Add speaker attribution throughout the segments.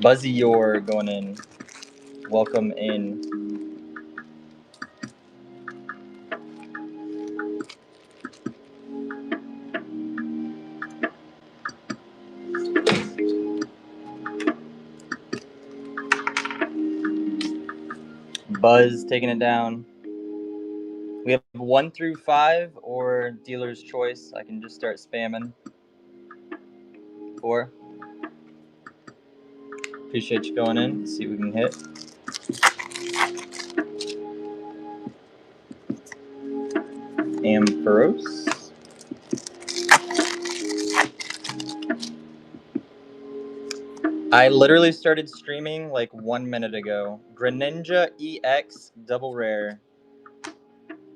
Speaker 1: Buzzy Yor going in. Welcome in. Buzz taking it down. We have 1 through 5 or dealer's choice. I can just start spamming. 4. Appreciate you going in. Let's see if we can hit. Ampharos. I literally started streaming like 1 minute ago. Greninja EX double rare.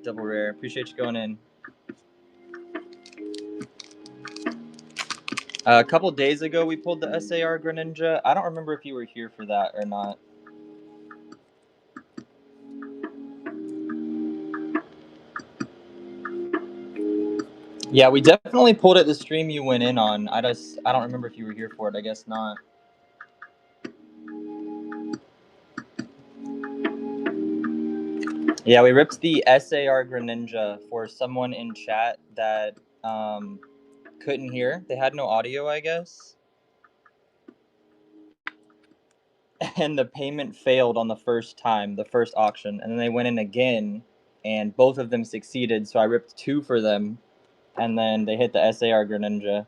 Speaker 1: Double rare. Appreciate you going in. A couple days ago, we pulled the SAR Greninja. I don't remember if you were here for that or not. Yeah, we definitely pulled it the stream you went in on. I don't remember if you were here for it. I guess not. Yeah, we ripped the SAR Greninja for someone in chat that couldn't hear. They had no audio, I guess. And the payment failed on the first time, the first auction. And then they went in again, and both of them succeeded. So I ripped 2 for them, and then they hit the SAR Greninja.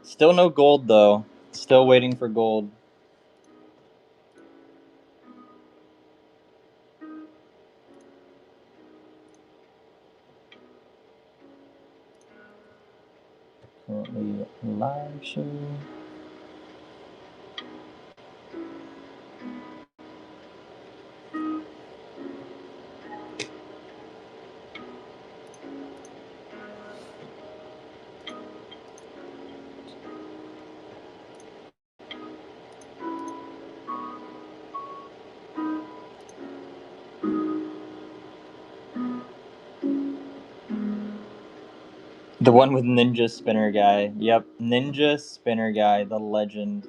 Speaker 1: Still no gold, though. Still waiting for gold. Currently live show. The one with Ninja Spinner Guy. Yep, Ninja Spinner Guy, the legend.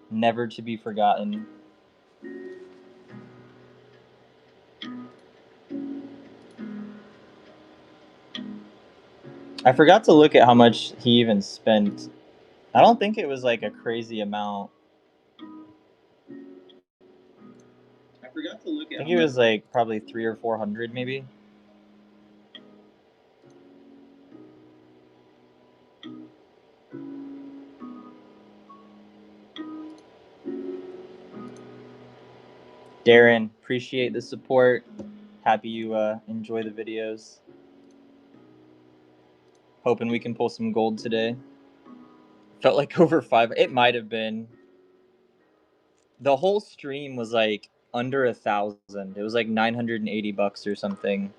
Speaker 1: Never to be forgotten. I forgot to look at how much he even spent. I don't think it was like a crazy amount. I forgot to look at. I think it was like probably 300 or 400 maybe. Darren, appreciate the support. Happy you enjoy the videos. Hoping we can pull some gold today. Felt like over 5. It might have been. The whole stream was like under 1,000. It was like $980 or something.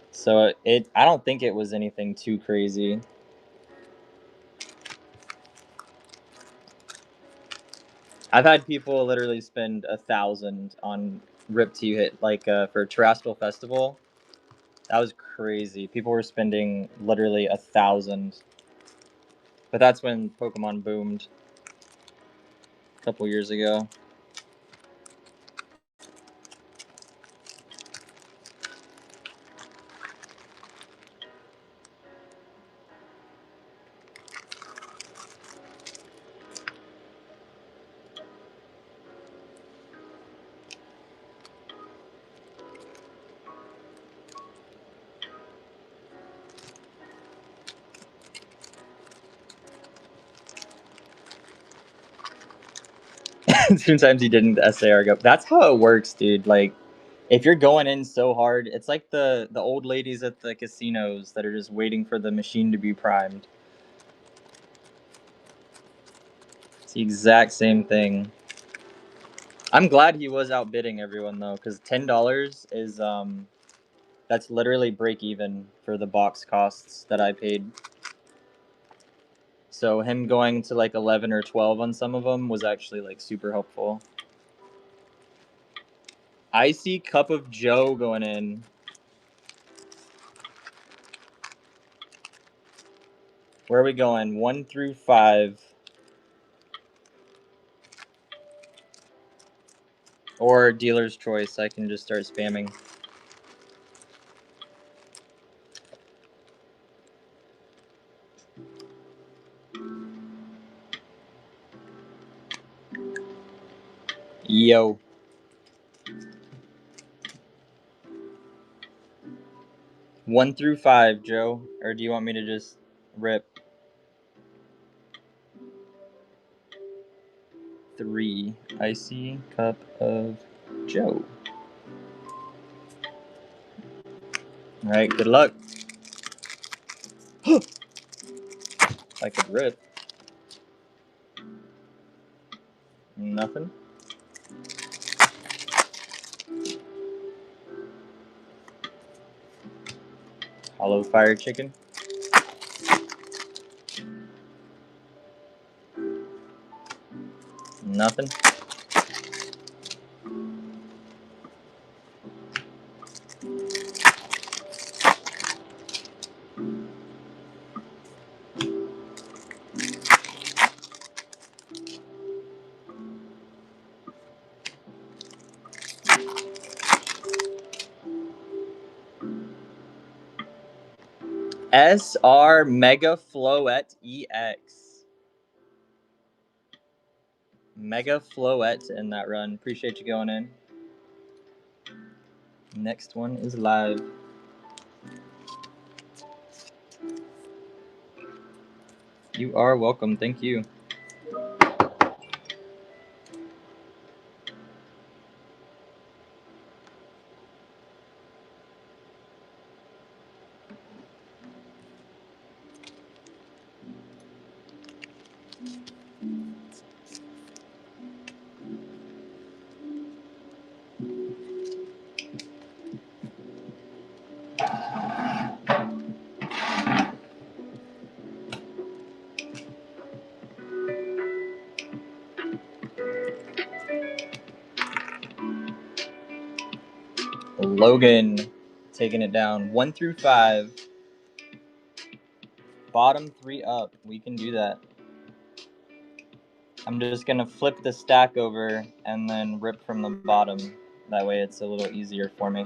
Speaker 1: So I don't think it was anything too crazy. I've had people literally spend 1,000 on Rip T hit, like for Terrestrial Festival. That was crazy. People were spending literally 1,000. But that's when Pokemon boomed a couple years ago. Sometimes he didn't SAR go. That's how it works, dude. Like, if you're going in so hard, it's like the old ladies at the casinos that are just waiting for the machine to be primed. It's the exact same thing. I'm glad he was outbidding everyone though, because $10 is that's literally break even for the box costs that I paid. So him going to like 11 or 12 on some of them was actually like super helpful. Icy Cup of Joe going in. Where are we going? 1 through 5. Or dealer's choice. I can just start spamming. Yo. One through 5, Joe. Or do you want me to just rip? 3. Icy cup of Joe. Alright, good luck. I could rip. Nothing. Hollow fire chicken. Nothing. SR Mega Floette EX. Mega Floette in that run. Appreciate you going in. Next one is live. You are welcome. Thank you. Logan taking it down. 1 through 5. Bottom 3 up. We can do that. I'm just going to flip the stack over and then rip from the bottom. That way it's a little easier for me.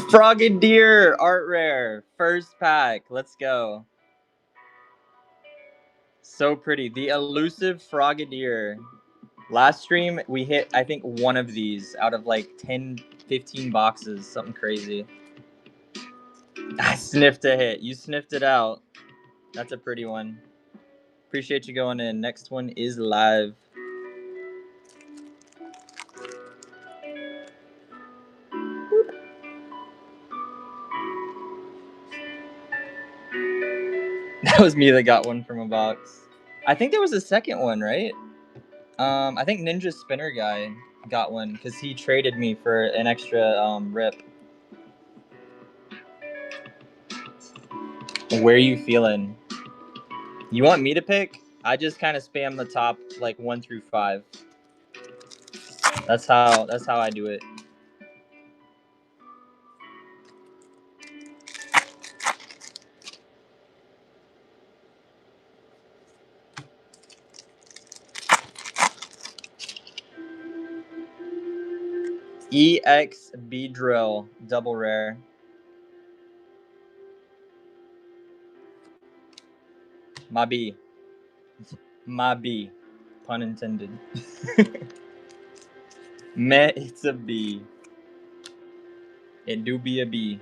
Speaker 1: Frogadier art rare. First pack. Let's go. So pretty. The elusive Frogadier. Last stream, we hit, I think, one of these out of like 10, 15 boxes. Something crazy. I sniffed a hit. You sniffed it out. That's a pretty one. Appreciate you going in. Next one is live. That was me that got one from a box. I think there was a second one, right? I think Ninja Spinner guy got one because he traded me for an extra rip. Where are you feeling? You want me to pick? I just kind of spam the top like 1 through 5. That's how I do it. EX B drill double rare. My B. My B. Pun intended. Meh, it's a B. It do be a B.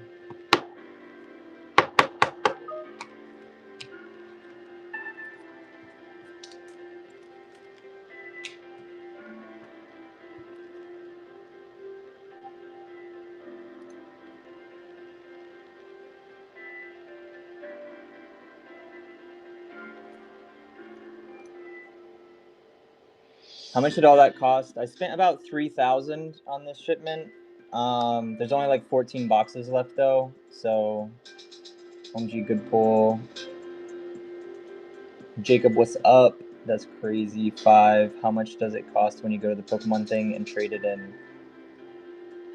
Speaker 1: How much did all that cost? I spent about 3,000 on this shipment. There's only like 14 boxes left though, so OMG good pull. Jacob, what's up? That's crazy. 5. How much does it cost when you go to the Pokemon thing and trade it in?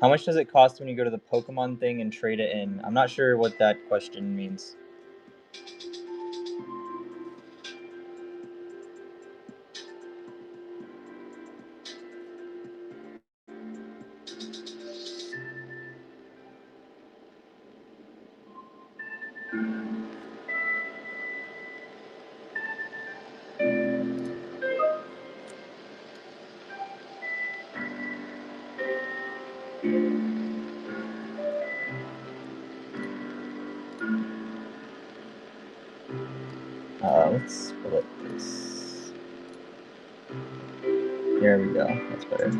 Speaker 1: How much does it cost when you go to the Pokemon thing and trade it in? I'm not sure what that question means. Let's split this. There we go. That's better.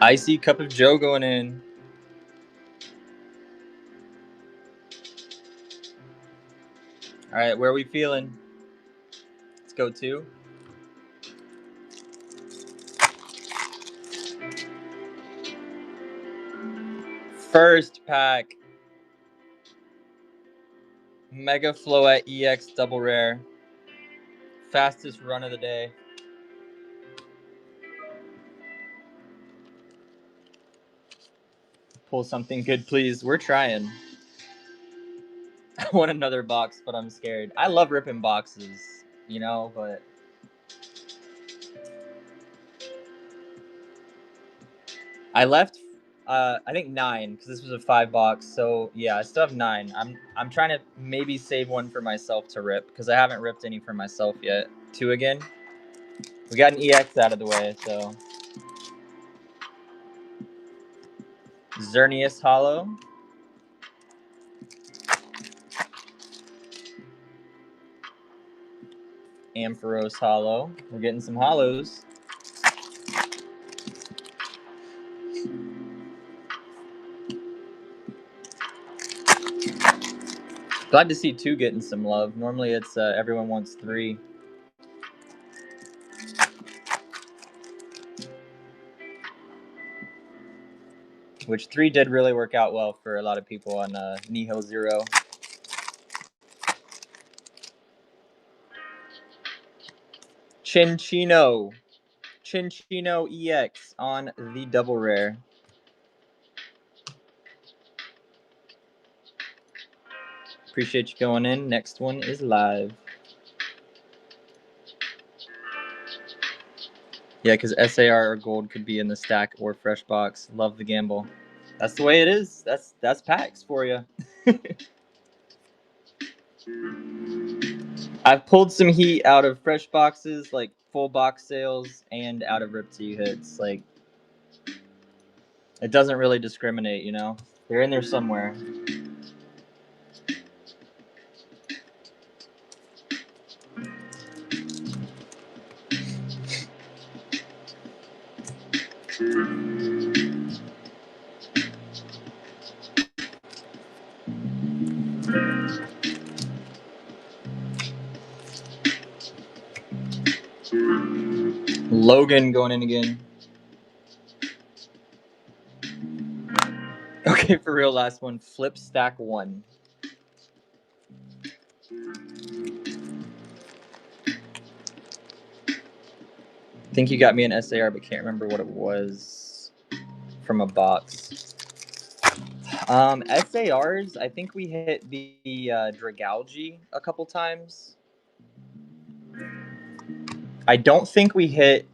Speaker 1: Icy Cup of Joe going in. All right, where are we feeling? Let's go 2. First pack. Mega Floette EX double rare. Fastest run of the day. Pull something good, please. We're trying. I want another box, but I'm scared. I love ripping boxes, you know, but I left I think 9 because this was a 5 box. So yeah, I still have 9. I'm trying to maybe save one for myself to rip because I haven't ripped any for myself yet. 2 again. We got an EX out of the way, so Xerneas Hollow. Ampharos Hollow. We're getting some hollows. Glad to see 2 getting some love. Normally it's everyone wants 3. Which 3 did really work out well for a lot of people on Nihil 0. Chinchino EX on the double rare. Appreciate you going in. Next one is live. Yeah, because SAR or gold could be in the stack or fresh box. Love the gamble. That's the way it is. That's packs for you. I've pulled some heat out of fresh boxes, like full box sales, and out of Rip 2 hits. Like, it doesn't really discriminate, you know? They're in there somewhere. Logan going in again. Okay, for real, last one. Flip stack 1. I think you got me an SAR, but can't remember what it was from a box. SARs, I think we hit the Dragalge a couple times. I don't think we hit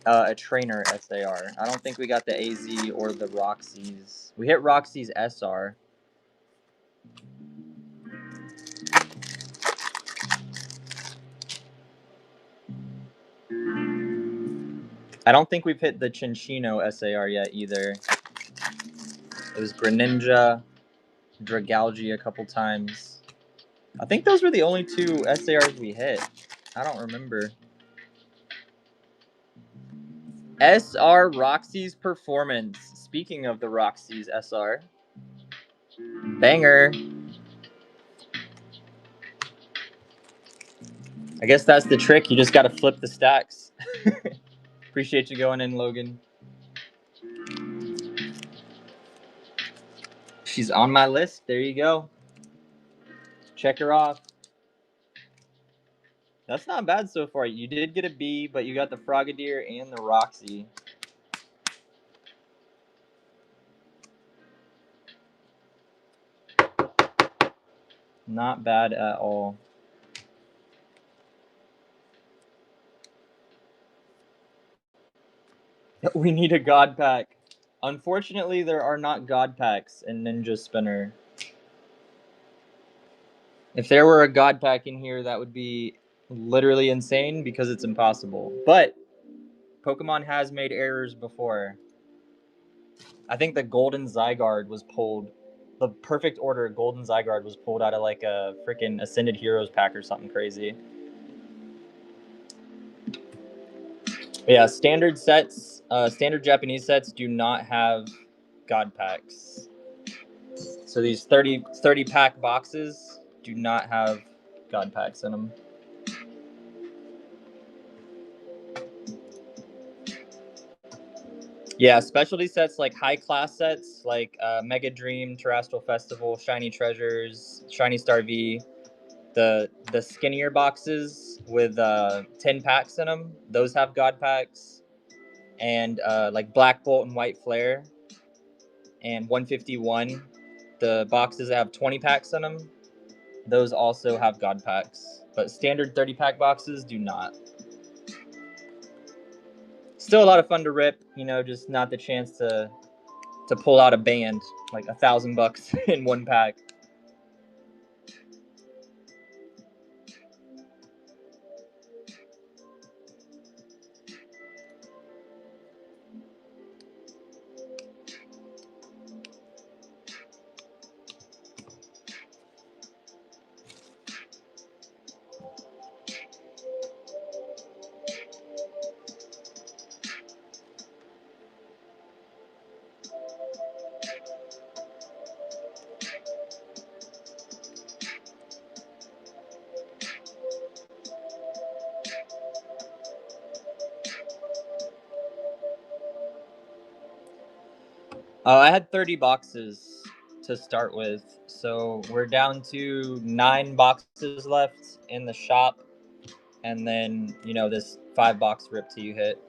Speaker 1: a trainer SAR. I don't think we got the AZ or the Roxy's. We hit Roxy's SR. I don't think we've hit the Chinchino SAR yet either. It was Greninja, Dragalge a couple times. I think those were the only 2 SARs we hit. I don't remember. SR Roxy's Performance. Speaking of the Roxy's SR. Banger. I guess that's the trick. You just got to flip the stacks. Appreciate you going in, Logan. She's on my list. There you go. Check her off. That's not bad so far. You did get a B, but you got the Frogadier and the Roxy. Not bad at all. We need a God Pack. Unfortunately, there are not God Packs in Ninja Spinner. If there were a God Pack in here, that would be literally insane because it's impossible. But Pokemon has made errors before. I think the Golden Zygarde was pulled. The perfect order Golden Zygarde was pulled out of like a freaking Ascended Heroes pack or something crazy. But yeah, standard sets, standard Japanese sets do not have God Packs. So these 30 pack boxes do not have God Packs in them. Yeah, specialty sets like high class sets like Mega Dream, Terrestrial Festival, Shiny Treasures, Shiny Star V, the skinnier boxes with 10 packs in them, those have God Packs. And like Black Bolt and White Flare and 151, the boxes that have 20 packs in them, those also have God Packs. But standard 30 pack boxes do not. Still a lot of fun to rip, you know, just not the chance to pull out a band like $1,000 in one pack. I had 30 boxes to start with, so we're down to 9 boxes left in the shop, and then, you know, this 5-box rip till you hit.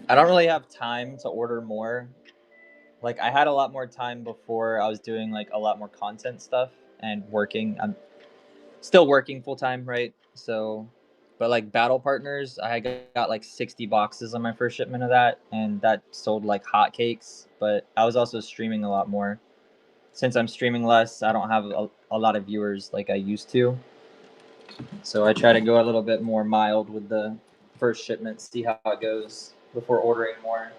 Speaker 1: I don't really have time to order more. Like, I had a lot more time before I was doing like a lot more content stuff and working. I'm still working full time, right? So, but like battle partners, I got like 60 boxes on my first shipment of that, and that sold like hotcakes. But I was also streaming a lot more. Since I'm streaming less, I don't have a lot of viewers like I used to. So I try to go a little bit more mild with the first shipment, see how it goes before ordering more.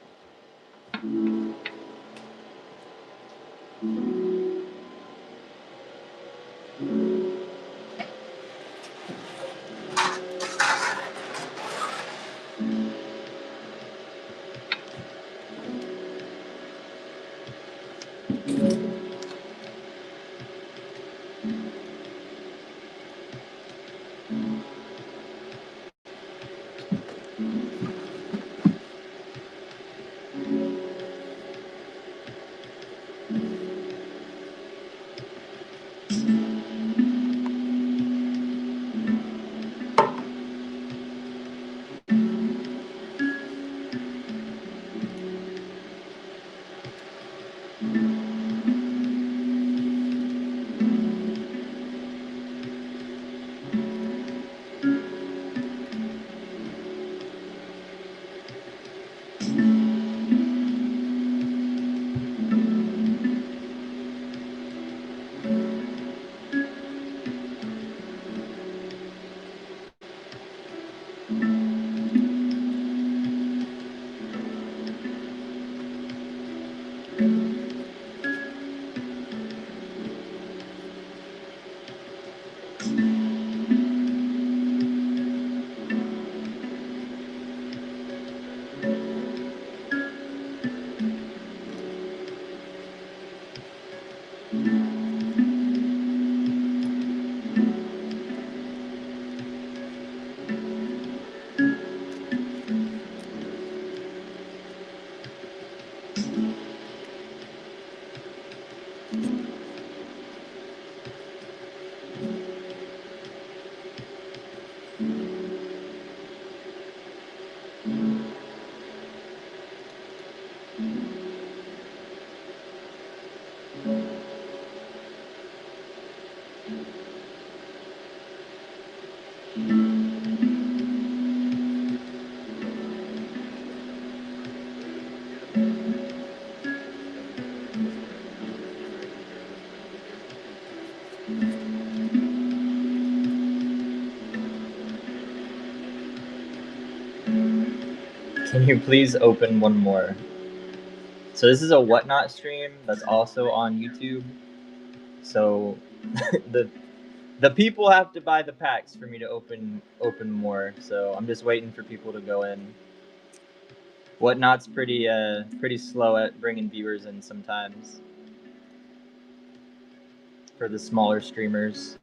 Speaker 1: Can you please open one more? So this is a Whatnot stream that's also on YouTube. So the people have to buy the packs for me to open more. So I'm just waiting for people to go in. Whatnot's pretty slow at bringing viewers in sometimes for the smaller streamers.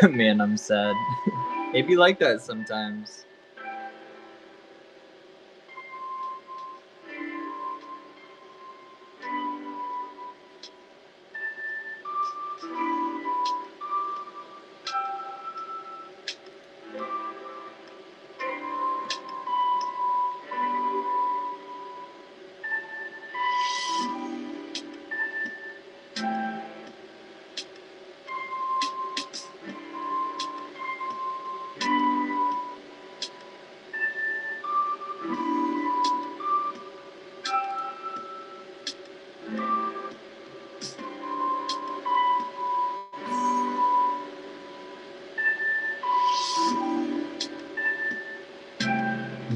Speaker 1: Man, I'm sad. It be like that sometimes.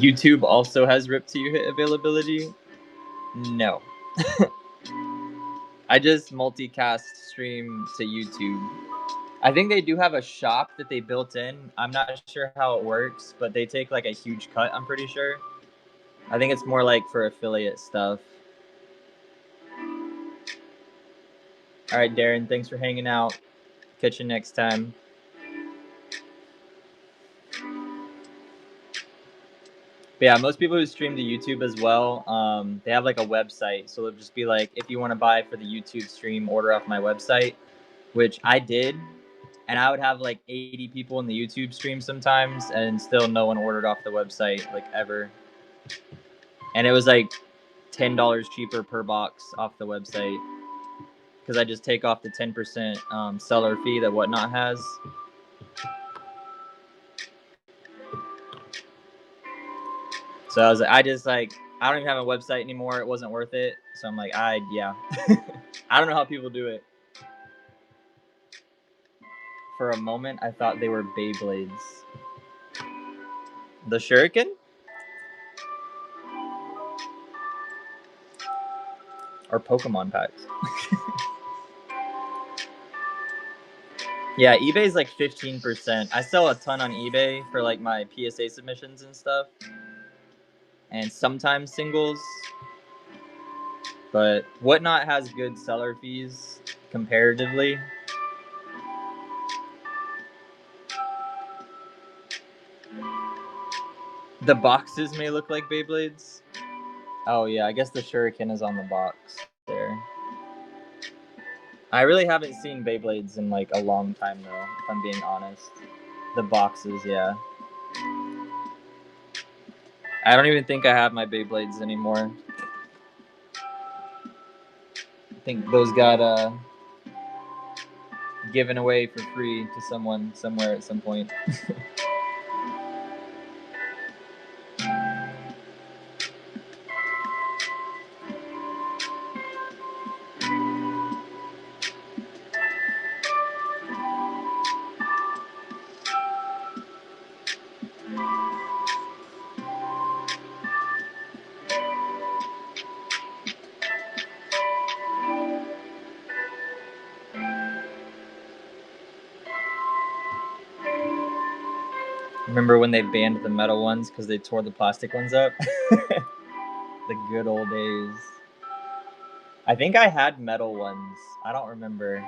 Speaker 1: YouTube also has rip to you hit availability? No. I just multicast stream to YouTube. I think they do have a shop that they built in. I'm not sure how it works, but they take like a huge cut, I'm pretty sure. I think it's more like for affiliate stuff. All right, Darren, thanks for hanging out. Catch you next time. But yeah, most people who stream to YouTube as well, they have like a website. So it'll just be like, if you want to buy for the YouTube stream, order off my website, which I did. And I would have like 80 people in the YouTube stream sometimes, and still no one ordered off the website, like ever. And it was like $10 cheaper per box off the website because I just take off the 10% seller fee that Whatnot has. So I was like, I don't even have a website anymore. It wasn't worth it. So I'm like, yeah. I don't know how people do it. For a moment, I thought they were Beyblades. The Shuriken? Or Pokemon packs. Yeah, eBay's like 15%. I sell a ton on eBay for like my PSA submissions and stuff. And sometimes singles. But Whatnot has good seller fees comparatively. The boxes may look like Beyblades. Oh yeah, I guess the Shuriken is on the box there. I really haven't seen Beyblades in like a long time though, if I'm being honest. The boxes, yeah. I don't even think I have my Beyblades anymore. I think those got given away for free to someone somewhere at some point. Remember when they banned the metal ones because they tore the plastic ones up? The good old days. I think I had metal ones. I don't remember.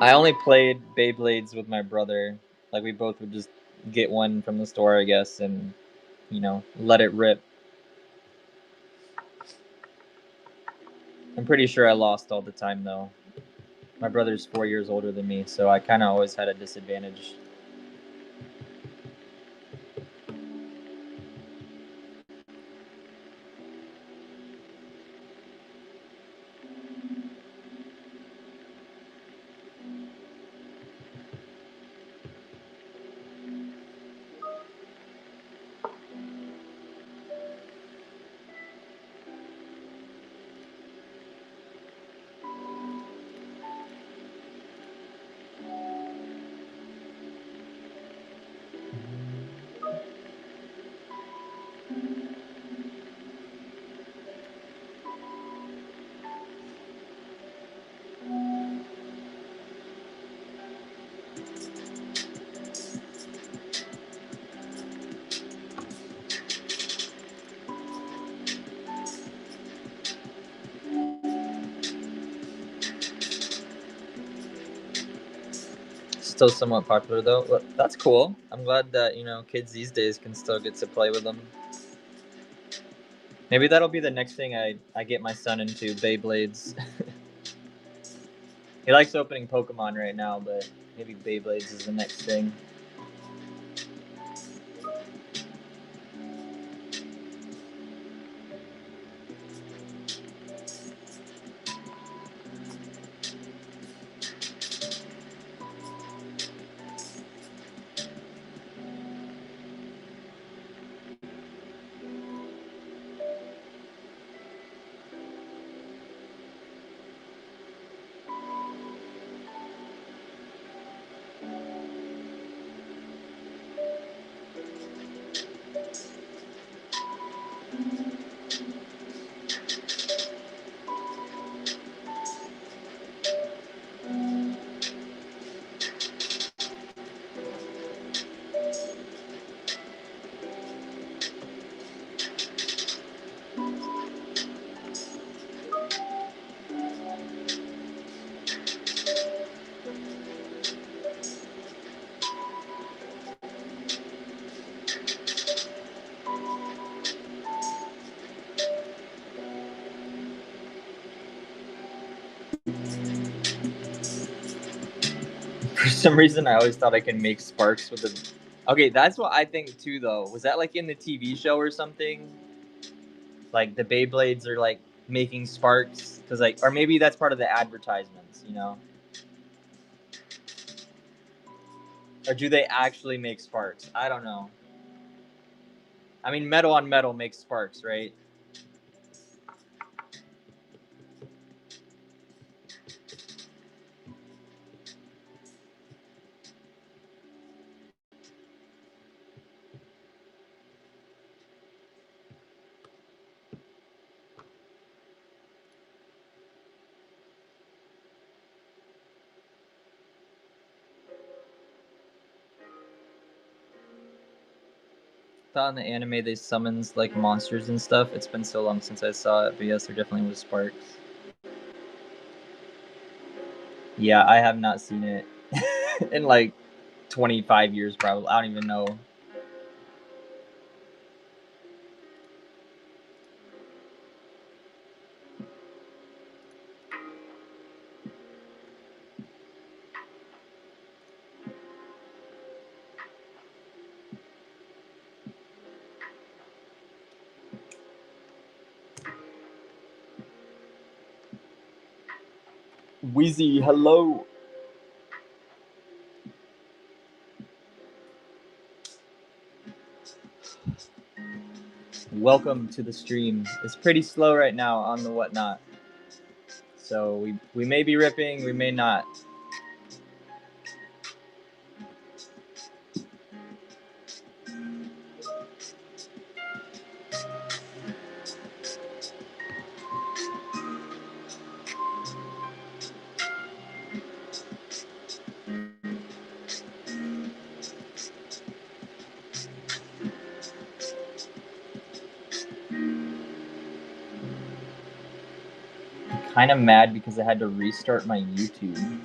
Speaker 1: I only played Beyblades with my brother. Like, we both would just get one from the store, I guess, and, you know, let it rip. I'm pretty sure I lost all the time, though. My brother's 4 years older than me, so I kind of always had a disadvantage. Still somewhat popular, though. Well, that's cool. I'm glad that, you know, kids these days can still get to play with them. Maybe that'll be the next thing I get my son into, Beyblades. He likes opening Pokemon right now, but maybe Beyblades is the next thing. For some reason, I always thought I could make sparks with the. Okay, that's what I think too, though. Was that like in the TV show or something? Like the Beyblades are like making sparks because like, or maybe that's part of the advertisements, you know? Or do they actually make sparks? I don't know. I mean, metal on metal makes sparks, right? Thought in the anime they summons like monsters and stuff. It's been so long since I saw it, but yes, there definitely was sparks. Yeah, I have not seen it in like 25 years, probably. I don't even know. Wheezy, hello. Welcome to the stream. It's pretty slow right now on the whatnot. So we may be ripping, we may not. Kind of mad because I had to restart my YouTube.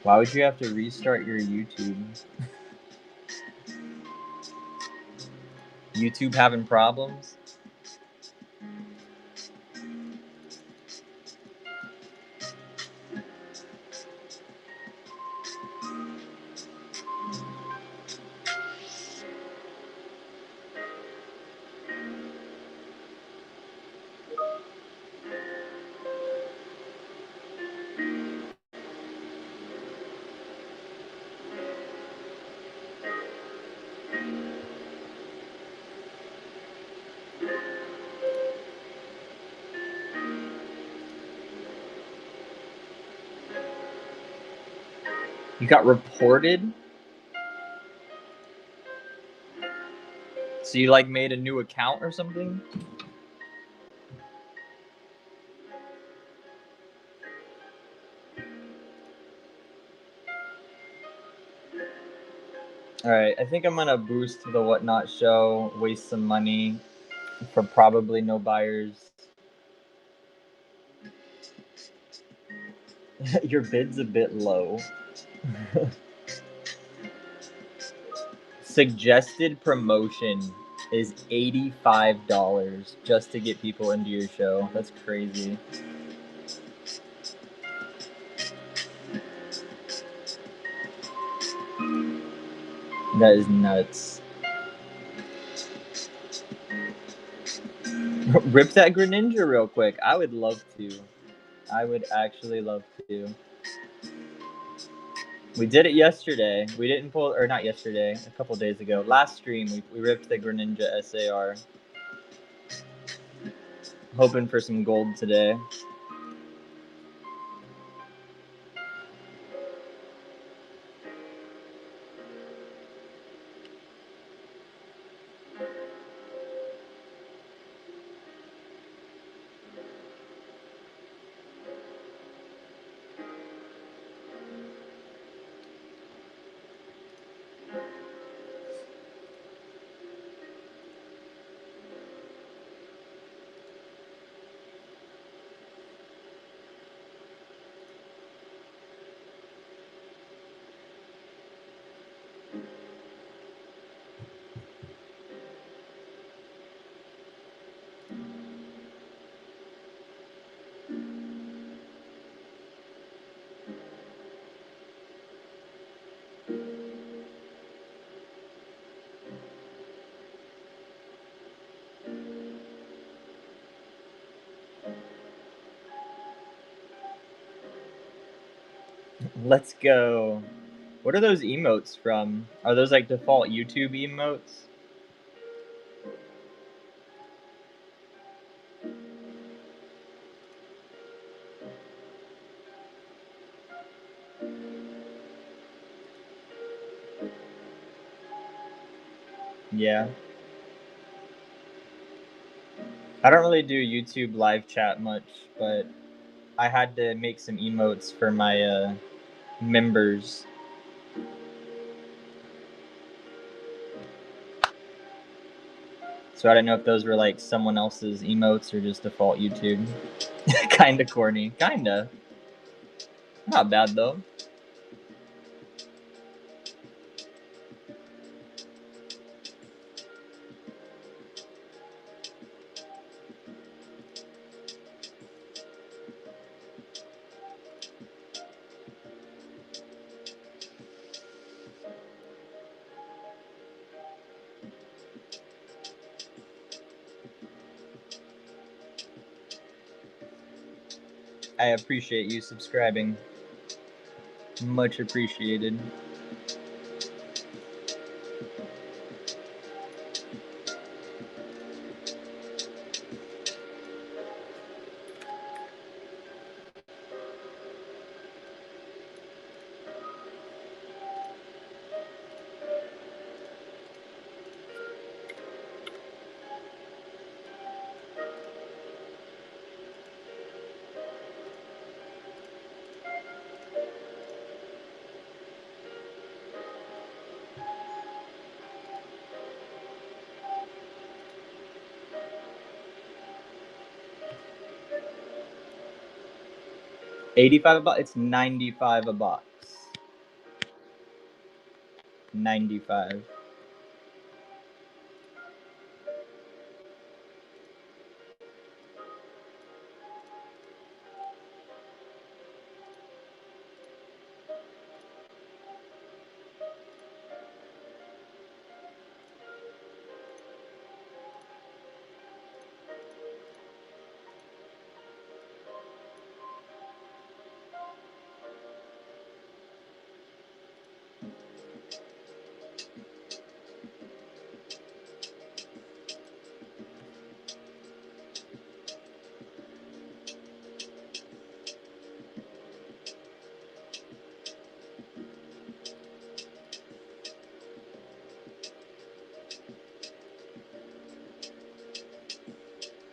Speaker 1: Why would you have to restart your YouTube? YouTube having problems? You got reported? So you like made a new account or something? Alright, I think I'm gonna boost the whatnot show, waste some money for probably no buyers. Your bid's a bit low. Suggested promotion is $85 just to get people into your show. That's crazy. That is nuts. Rip that Greninja real quick. I would love to. I would actually love to. We did it yesterday. We didn't pull, or not yesterday, a couple days ago. Last stream, we ripped the Greninja SAR. Hoping for some gold today. Let's go. What are those emotes from? Are those like default YouTube emotes? Yeah. I don't really do YouTube live chat much, but I had to make some emotes for my members. So I don't know if those were like someone else's emotes or just default YouTube. Kinda corny. Kinda. Not bad though. I appreciate you subscribing. Much appreciated. $85 a box? It's $95 a box. 95.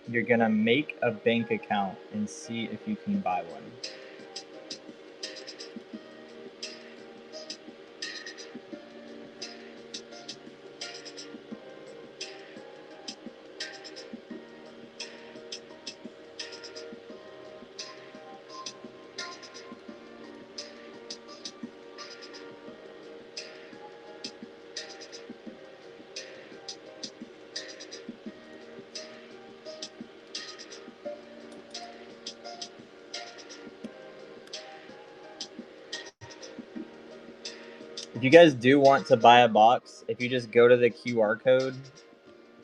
Speaker 1: You're gonna make a bank account and see if you can buy one. If you guys do want to buy a box, if you just go to the QR code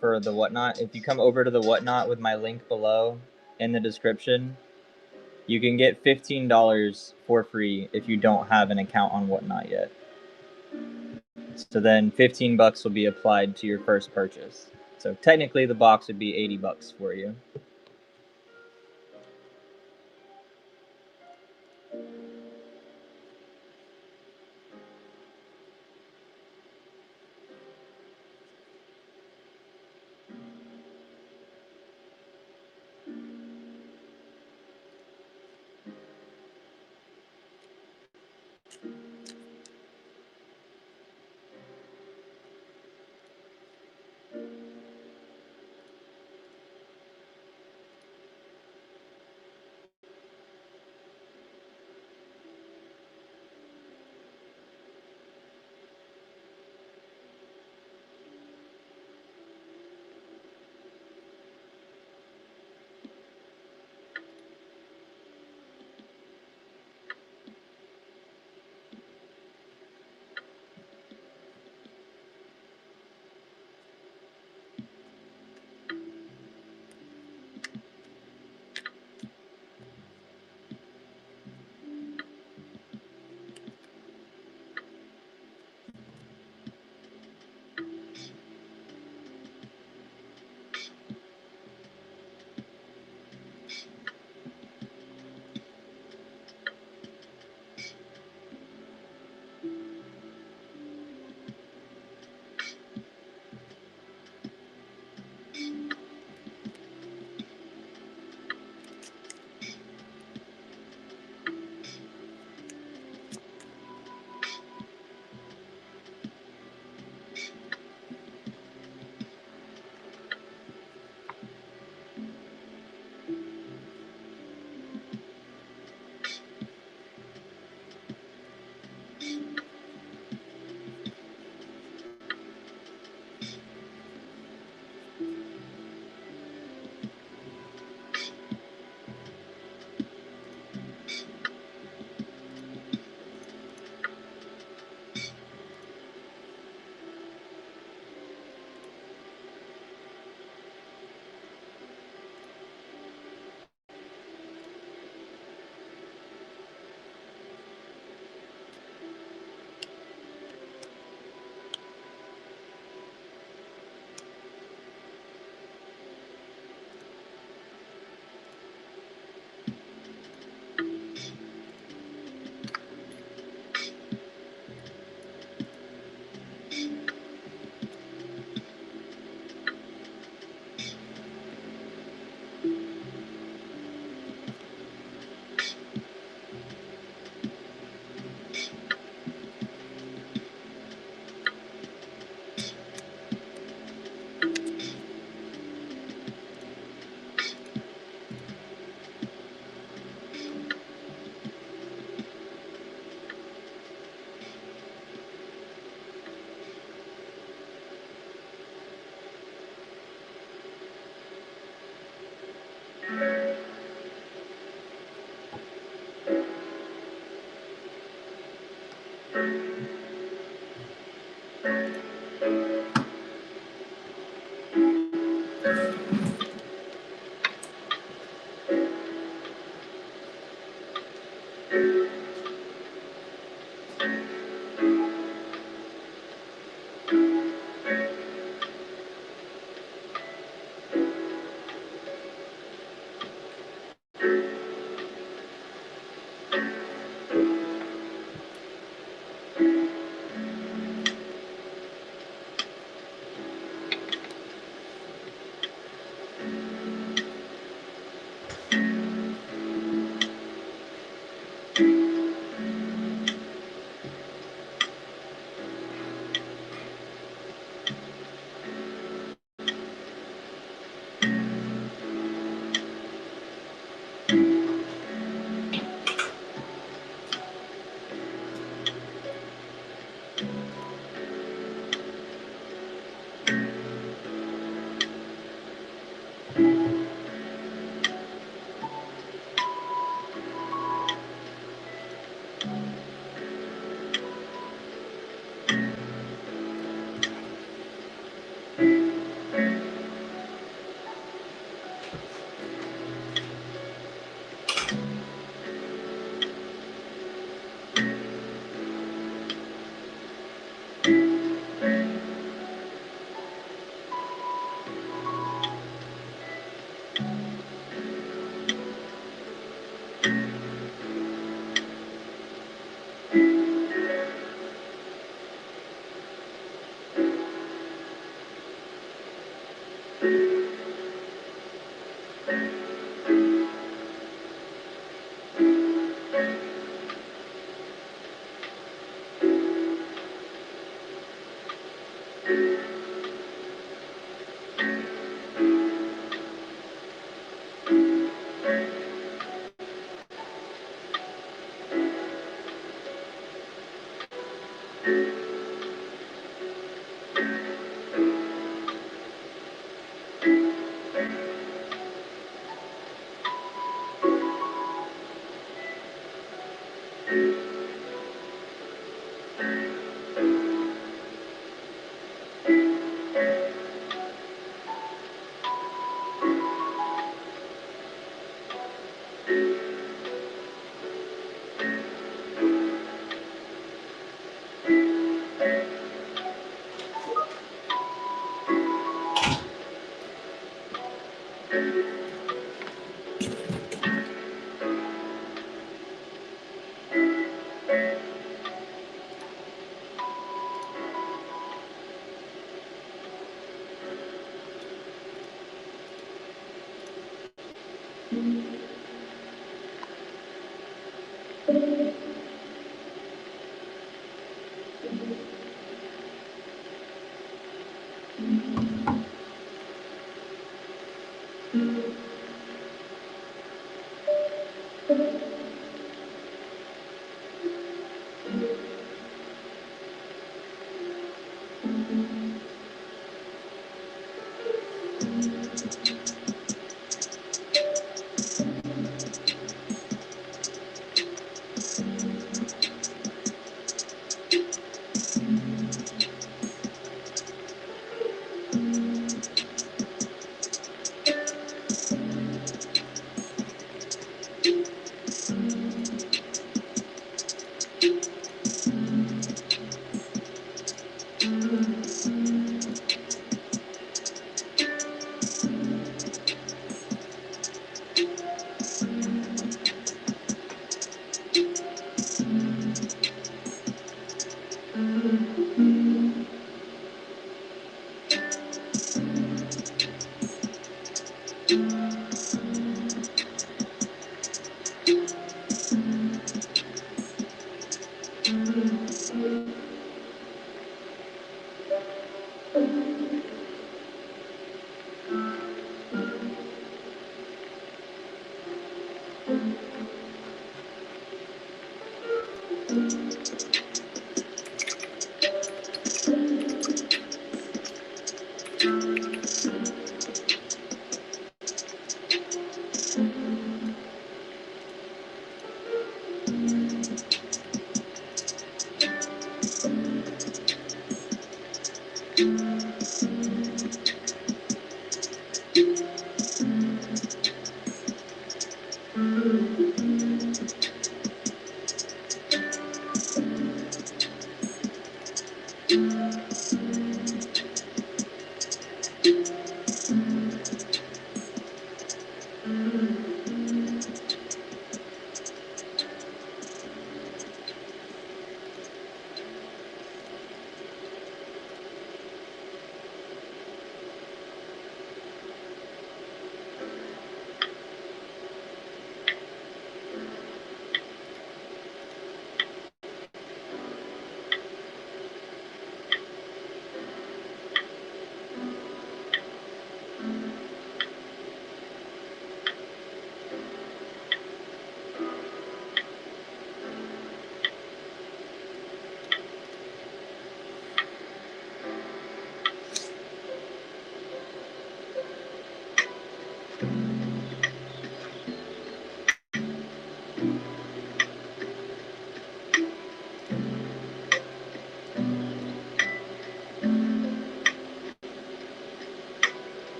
Speaker 1: for the Whatnot, if you come over to the Whatnot with my link below in the description, you can get $15 for free if you don't have an account on Whatnot yet. So then 15 bucks will be applied to your first purchase. So technically the box would be 80 bucks for you.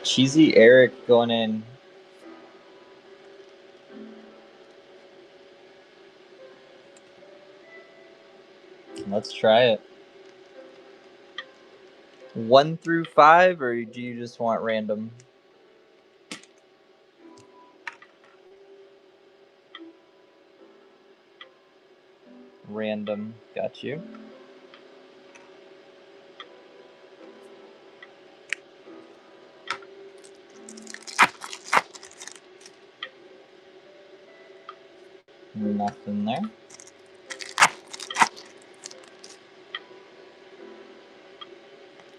Speaker 1: Cheesy Eric going in. Let's try it. 1 through 5, or do you just want random? Random. Got you. Nothing there.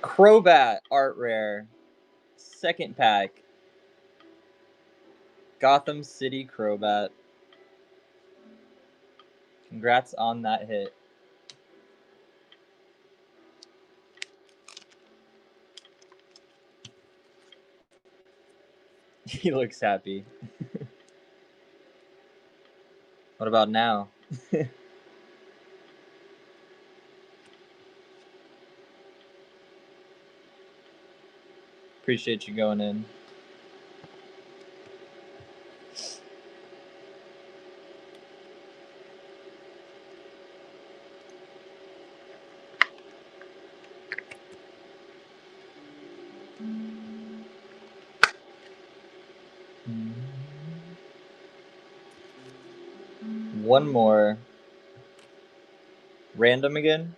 Speaker 1: Crobat art rare. Second pack. Gotham City Crobat. Congrats on that hit. He looks happy. What about now? Appreciate you going in. One more. Random again?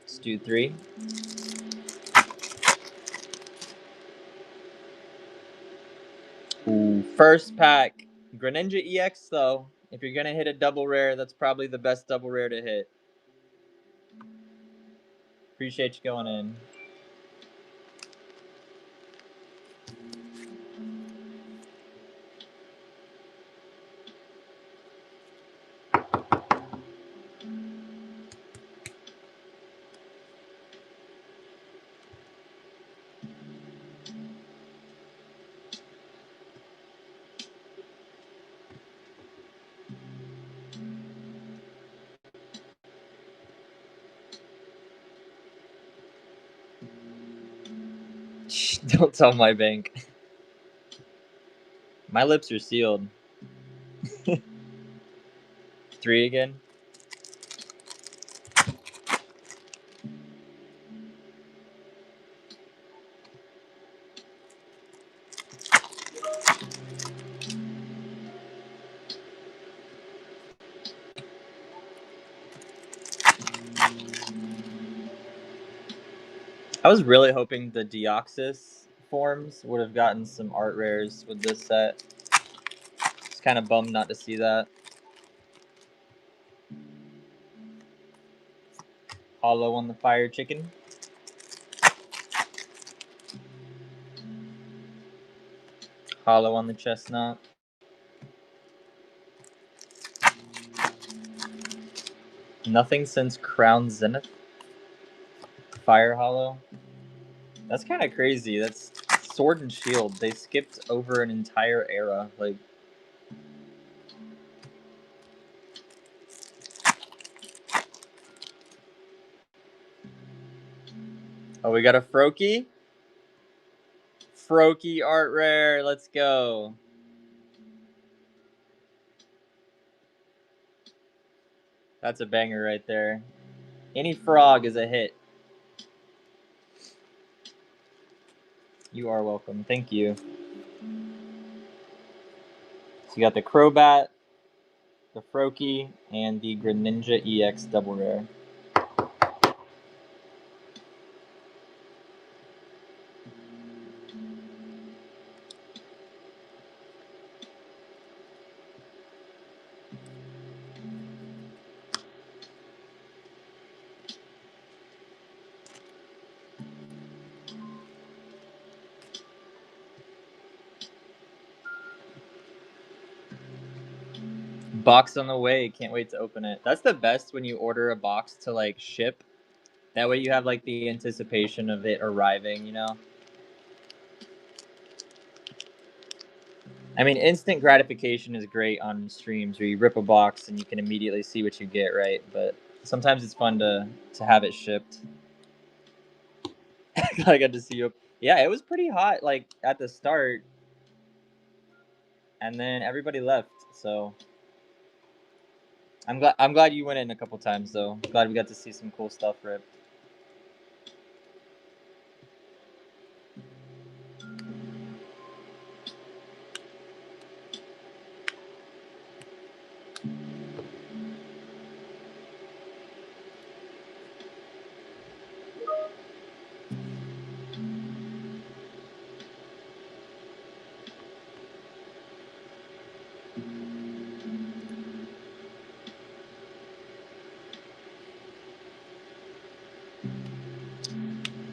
Speaker 1: Let's do 3. Ooh, first pack. Greninja EX, though. If you're going to hit a double rare, that's probably the best double rare to hit. Appreciate you going in. Don't tell my bank. My lips are sealed. 3 again. I was really hoping the Deoxys forms would have gotten some art rares with this set. Just kind of bummed not to see that. Hollow on the Fire Chicken. Hollow on the Chestnut. Nothing since Crown Zenith. Fire Hollow. That's kind of crazy. That's Sword and Shield. They skipped over an entire era. Like, oh, we got a Froakie. Froakie art rare. Let's go. That's a banger right there. Any frog is a hit. You are welcome. Thank you. So you got the Crobat, the Froakie, and the Greninja EX double rare. Box on the way. Can't wait to open it. That's the best when you order a box to like ship. That way you have like the anticipation of it arriving, you know? I mean, instant gratification is great on streams where you rip a box and you can immediately see what you get, right? But sometimes it's fun to have it shipped. I got to see you. Yeah, it was pretty hot like at the start, and then everybody left. So I'm glad you went in a couple times though. Glad we got to see some cool stuff ripped.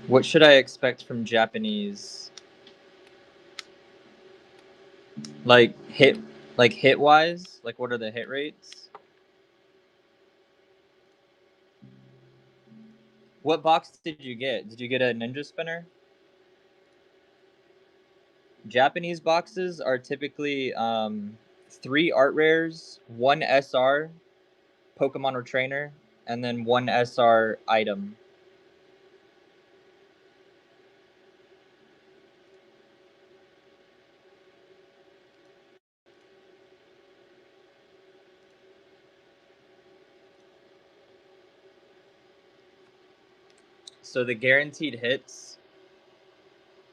Speaker 1: What should I expect from Japanese? Like hit wise? Like what are the hit rates? What box did you get? Did you get a ninja spinner? Japanese boxes are typically 3 art rares, 1 SR, Pokemon or trainer, and then 1 SR item. So the guaranteed hits,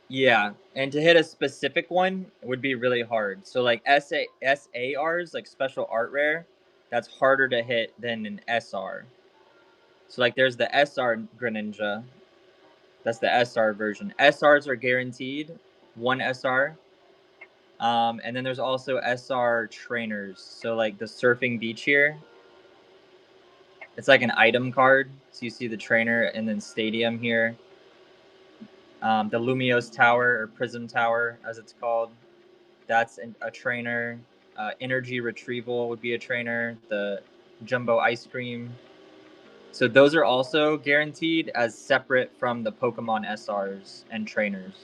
Speaker 1: yeah, and to hit a specific one would be really hard. So like SARs, like special art rare, that's harder to hit than an SR. So like there's the SR Greninja, that's the SR version. SRs are guaranteed, 1 SR. And then there's also SR trainers. So like the surfing beach here, it's like an item card. So you see the trainer and then stadium here. The Lumiose Tower or Prism Tower, as it's called, that's a trainer. Energy Retrieval would be a trainer. The Jumbo Ice Cream. So those are also guaranteed as separate from the Pokemon SRs and trainers.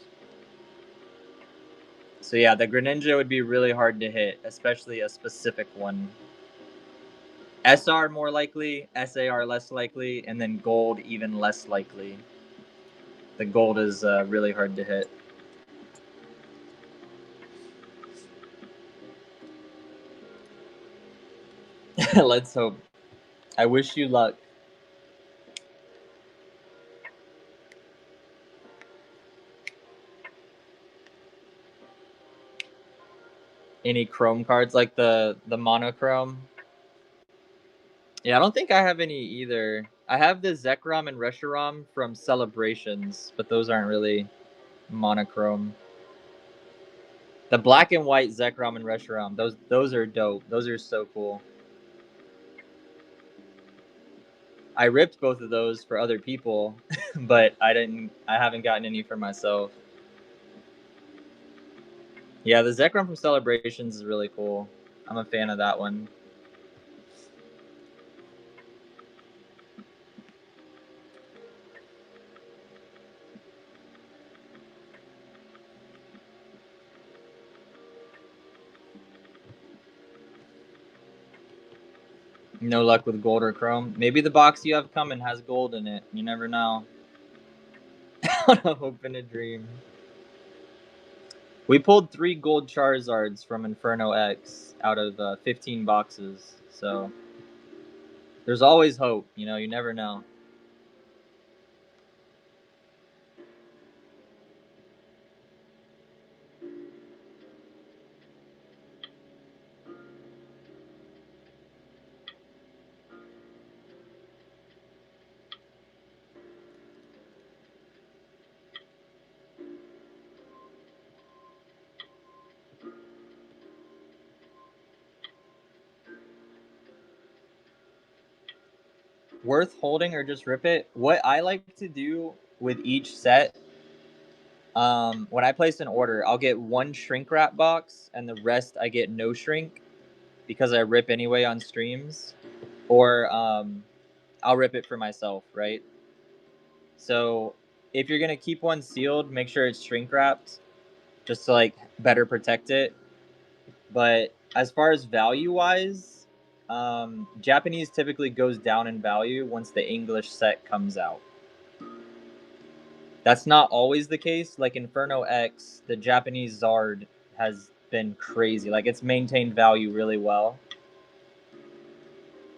Speaker 1: So yeah, the Greninja would be really hard to hit, especially a specific one. SR more likely, SAR less likely, and then gold even less likely. The gold is really hard to hit. Let's hope. I wish you luck. Any chrome cards like the monochrome? Yeah, I don't think I have any either. I have the Zekrom and Reshiram from Celebrations, but those aren't really monochrome. The black and white Zekrom and Reshiram, those are dope. Those are so cool. I ripped both of those for other people, but I haven't gotten any for myself. Yeah, the Zekrom from Celebrations is really cool. I'm a fan of that one. No luck with gold or chrome. Maybe the box you have coming has gold in it. You never know. On a hope and a dream. We pulled 3 gold Charizards from Inferno X out of 15 boxes, so there's always hope. You know, you never know. Worth holding or just rip it? What I like to do with each set, when I place an order, I'll get 1 shrink wrap box, and the rest I get no shrink because I rip anyway on streams, or I'll rip it for myself, right? So if you're gonna keep one sealed, make sure it's shrink wrapped, just to like better protect it. But as far as value wise, Japanese typically goes down in value once the English set comes out. That's not always the case. Like Inferno X, the Japanese Zard has been crazy. Like it's maintained value really well.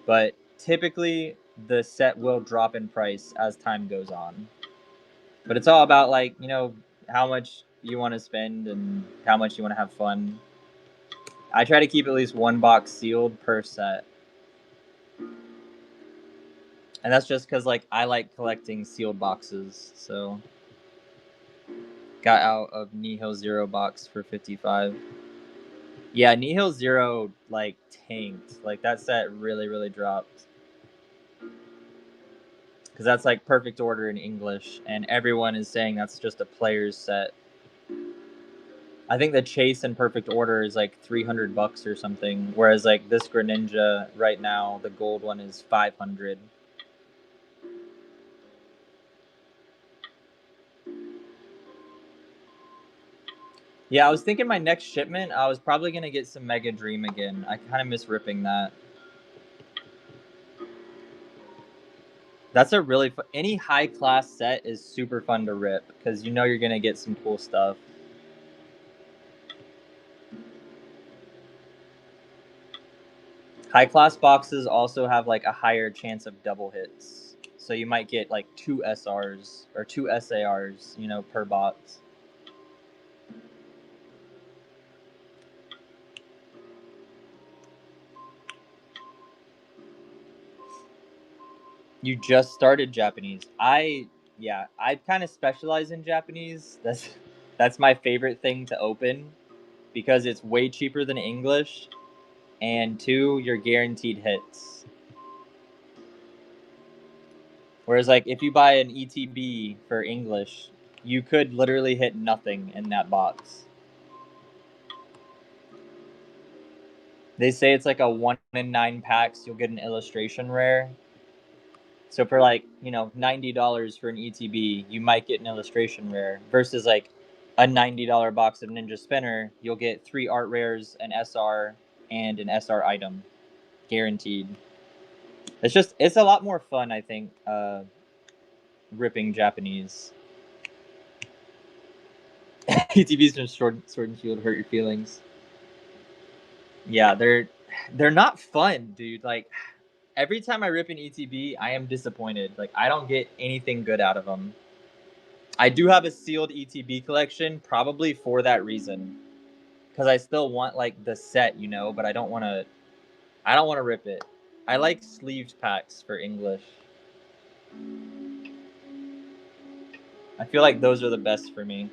Speaker 1: But typically the set will drop in price as time goes on. But it's all about like, you know, how much you want to spend and how much you want to have fun. I try to keep at least 1 box sealed per set. And that's just because like I like collecting sealed boxes. So got out of Nihil Zero box for 55. Yeah, Nihil Zero like tanked. Like that set really dropped. Because that's like perfect order in English, and everyone is saying that's just a player's set. I think the chase in perfect order is like 300 bucks or something, whereas like this Greninja right now, the gold one is 500. Yeah, I was thinking my next shipment, I was probably gonna get some Mega Dream again. I kind of miss ripping that. That's a really any high class set is super fun to rip because you know you're gonna get some cool stuff. High class boxes also have like a higher chance of double hits, so you might get like 2 SRs or 2 SARs, you know, per box. You just started Japanese. I kind of specialize in Japanese. That's my favorite thing to open because it's way cheaper than English, and 2, you're guaranteed hits. Whereas like if you buy an ETB for English, you could literally hit nothing in that box. They say it's like a 1 in 9 packs you'll get an illustration rare. So for like, you know, $90 for an ETB, you might get an illustration rare versus like a $90 box of Ninja Spinner, you'll get 3 art rares, an SR, and an SR item guaranteed. It's a lot more fun, I think, ripping Japanese. ETBs from Sword and Shield hurt your feelings. Yeah, they're not fun, dude. Like every time I rip an ETB, I am disappointed. Like I don't get anything good out of them. I do have a sealed ETB collection, probably for that reason, because I still want like the set, you know, but I don't want to. I don't want to rip it. I like sleeved packs for English. I feel like those are the best for me.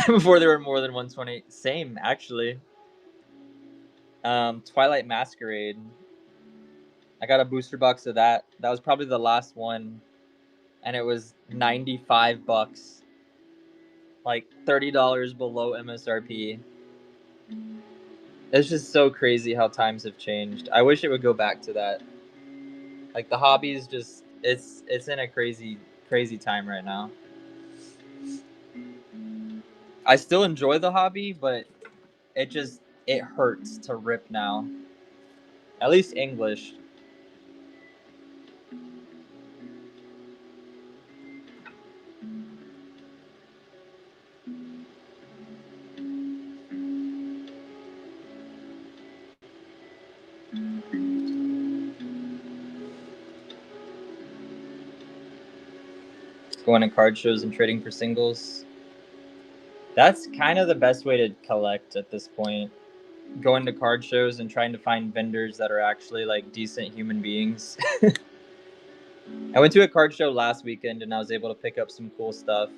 Speaker 1: Before there were more than 120. Same, actually. Twilight Masquerade. I got a booster box of that. That was probably the last one, and it was 95 bucks, like $30 below MSRP. It's just so crazy how times have changed. I wish it would go back to that. Like the hobby is just it's in a crazy time right now. I still enjoy the hobby, but it hurts to rip now. At least English. Going to card shows and trading for singles. That's kind of the best way to collect at this point. Going to card shows and trying to find vendors that are actually like decent human beings. I went to a card show last weekend and I was able to pick up some cool stuff.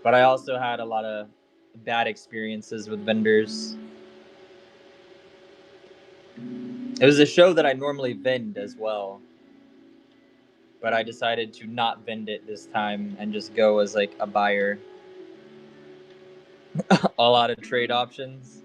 Speaker 1: But I also had a lot of bad experiences with vendors. It was a show that I normally vend as well, but I decided to not vend it this time and just go as like a buyer. All out of trade options.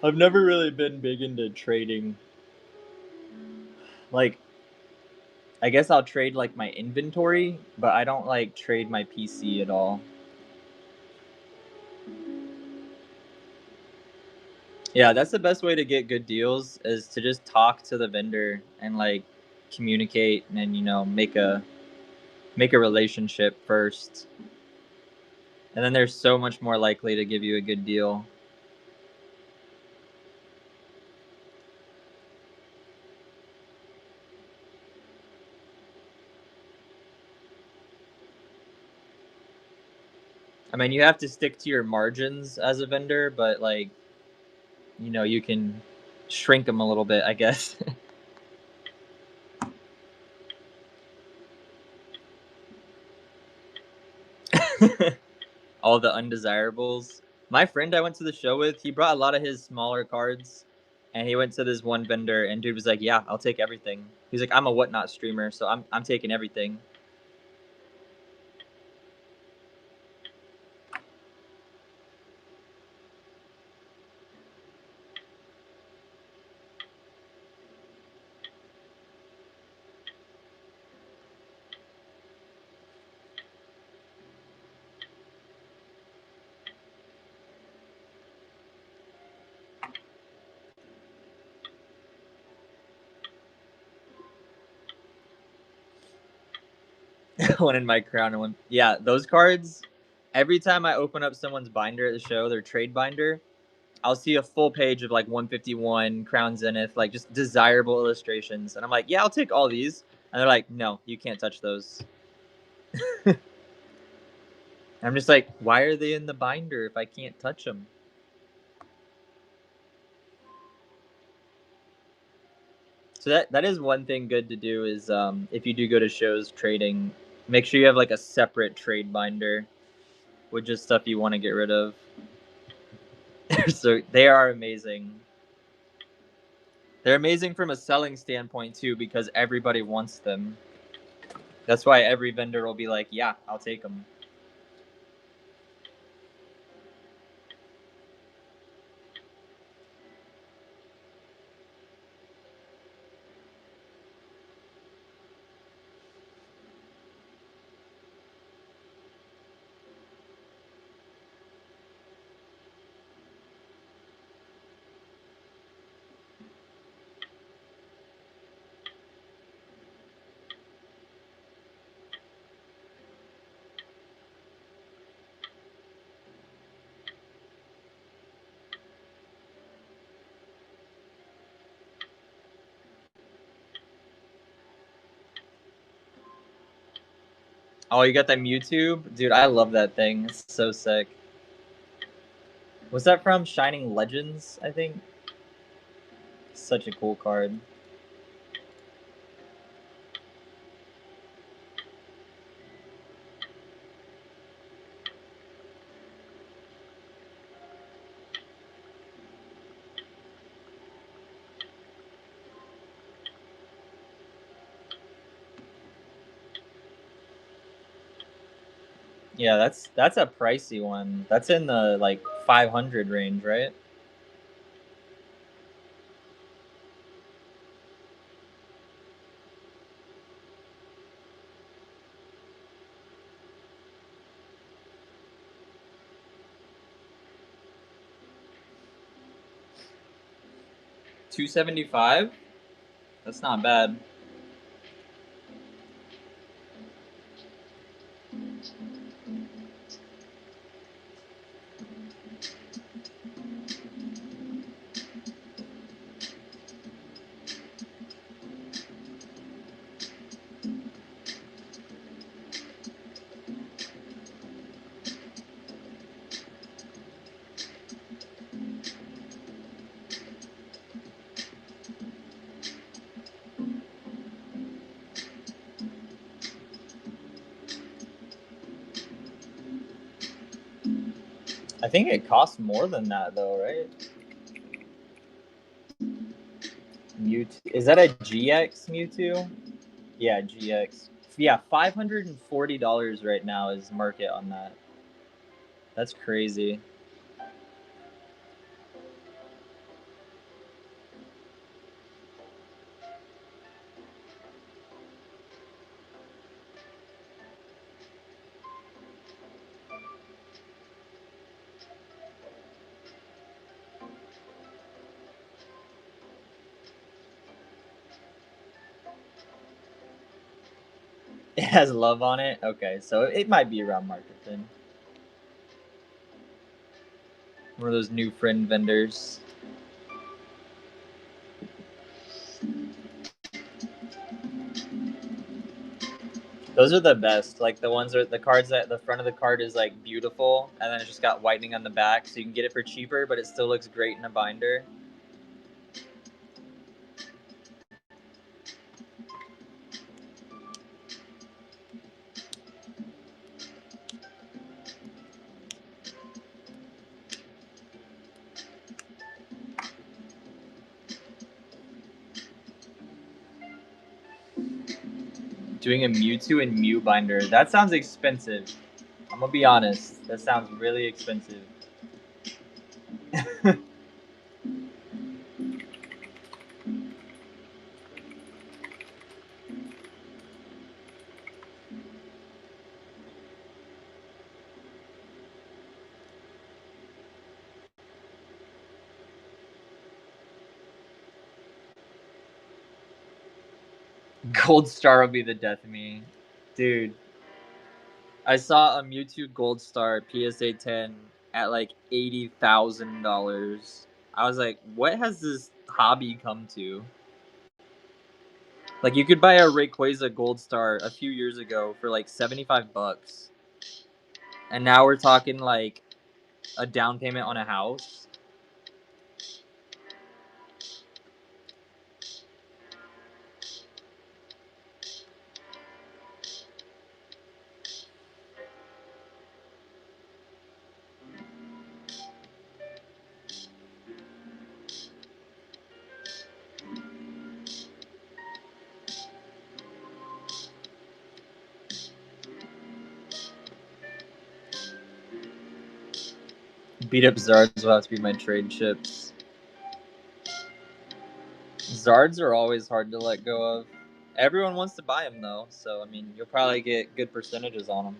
Speaker 1: I've never really been big into trading. Like, I guess I'll trade like my inventory, but I don't like trade my PC at all. Yeah, that's the best way to get good deals is to just talk to the vendor and like communicate and make a relationship first. And then they're so much more likely to give you a good deal. I mean, you have to stick to your margins as a vendor, but like, you can shrink them a little bit, I guess. All the undesirables. My friend I went to the show with, he brought a lot of his smaller cards, and he went to this one vendor, and dude was like, "Yeah, I'll take everything." He's like, "I'm a whatnot streamer, so I'm taking everything." One in my crown and one. Yeah, those cards. Every time I open up someone's binder at the show, their trade binder, I'll see a full page of like 151 Crown Zenith, like just desirable illustrations, and I'm like, "Yeah, I'll take all these," and they're like, "No, you can't touch those." I'm just like, "Why are they in the binder if I can't touch them?" So that is one thing good to do is if you do go to shows trading, make sure you have like a separate trade binder with just stuff you want to get rid of. So they are amazing. They're amazing from a selling standpoint too because everybody wants them. That's why every vendor will be like, "Yeah, I'll take them." Oh, you got that Mewtwo? Dude, I love that thing. It's so sick. What's that from? Shining Legends, I think? Such a cool card. Yeah, that's a pricey one. That's in the like 500 range, right? $275. That's not bad. I think it costs more than that though, right? Mewtwo. Is that a GX Mewtwo? Yeah, GX. Yeah, $540 right now is market on that. That's crazy. It has love on it? Okay, so it might be around market then. One of those new friend vendors. Those are the best. Like the ones where the cards that the front of the card is like beautiful, and then it's just got whitening on the back, so you can get it for cheaper, but it still looks great in a binder. Doing a Mewtwo and Mew binder. That sounds expensive. I'm gonna be honest. That sounds really expensive. Gold Star will be the death of me. Dude, I saw a Mewtwo Gold Star PSA 10 at like $80,000. I was like, what has this hobby come to? Like, you could buy a Rayquaza Gold Star a few years ago for like $75. And now we're talking like a down payment on a house. Beat up Zards will have to be my trade chips. Zards are always hard to let go of. Everyone wants to buy them though, so I mean, you'll probably get good percentages on them.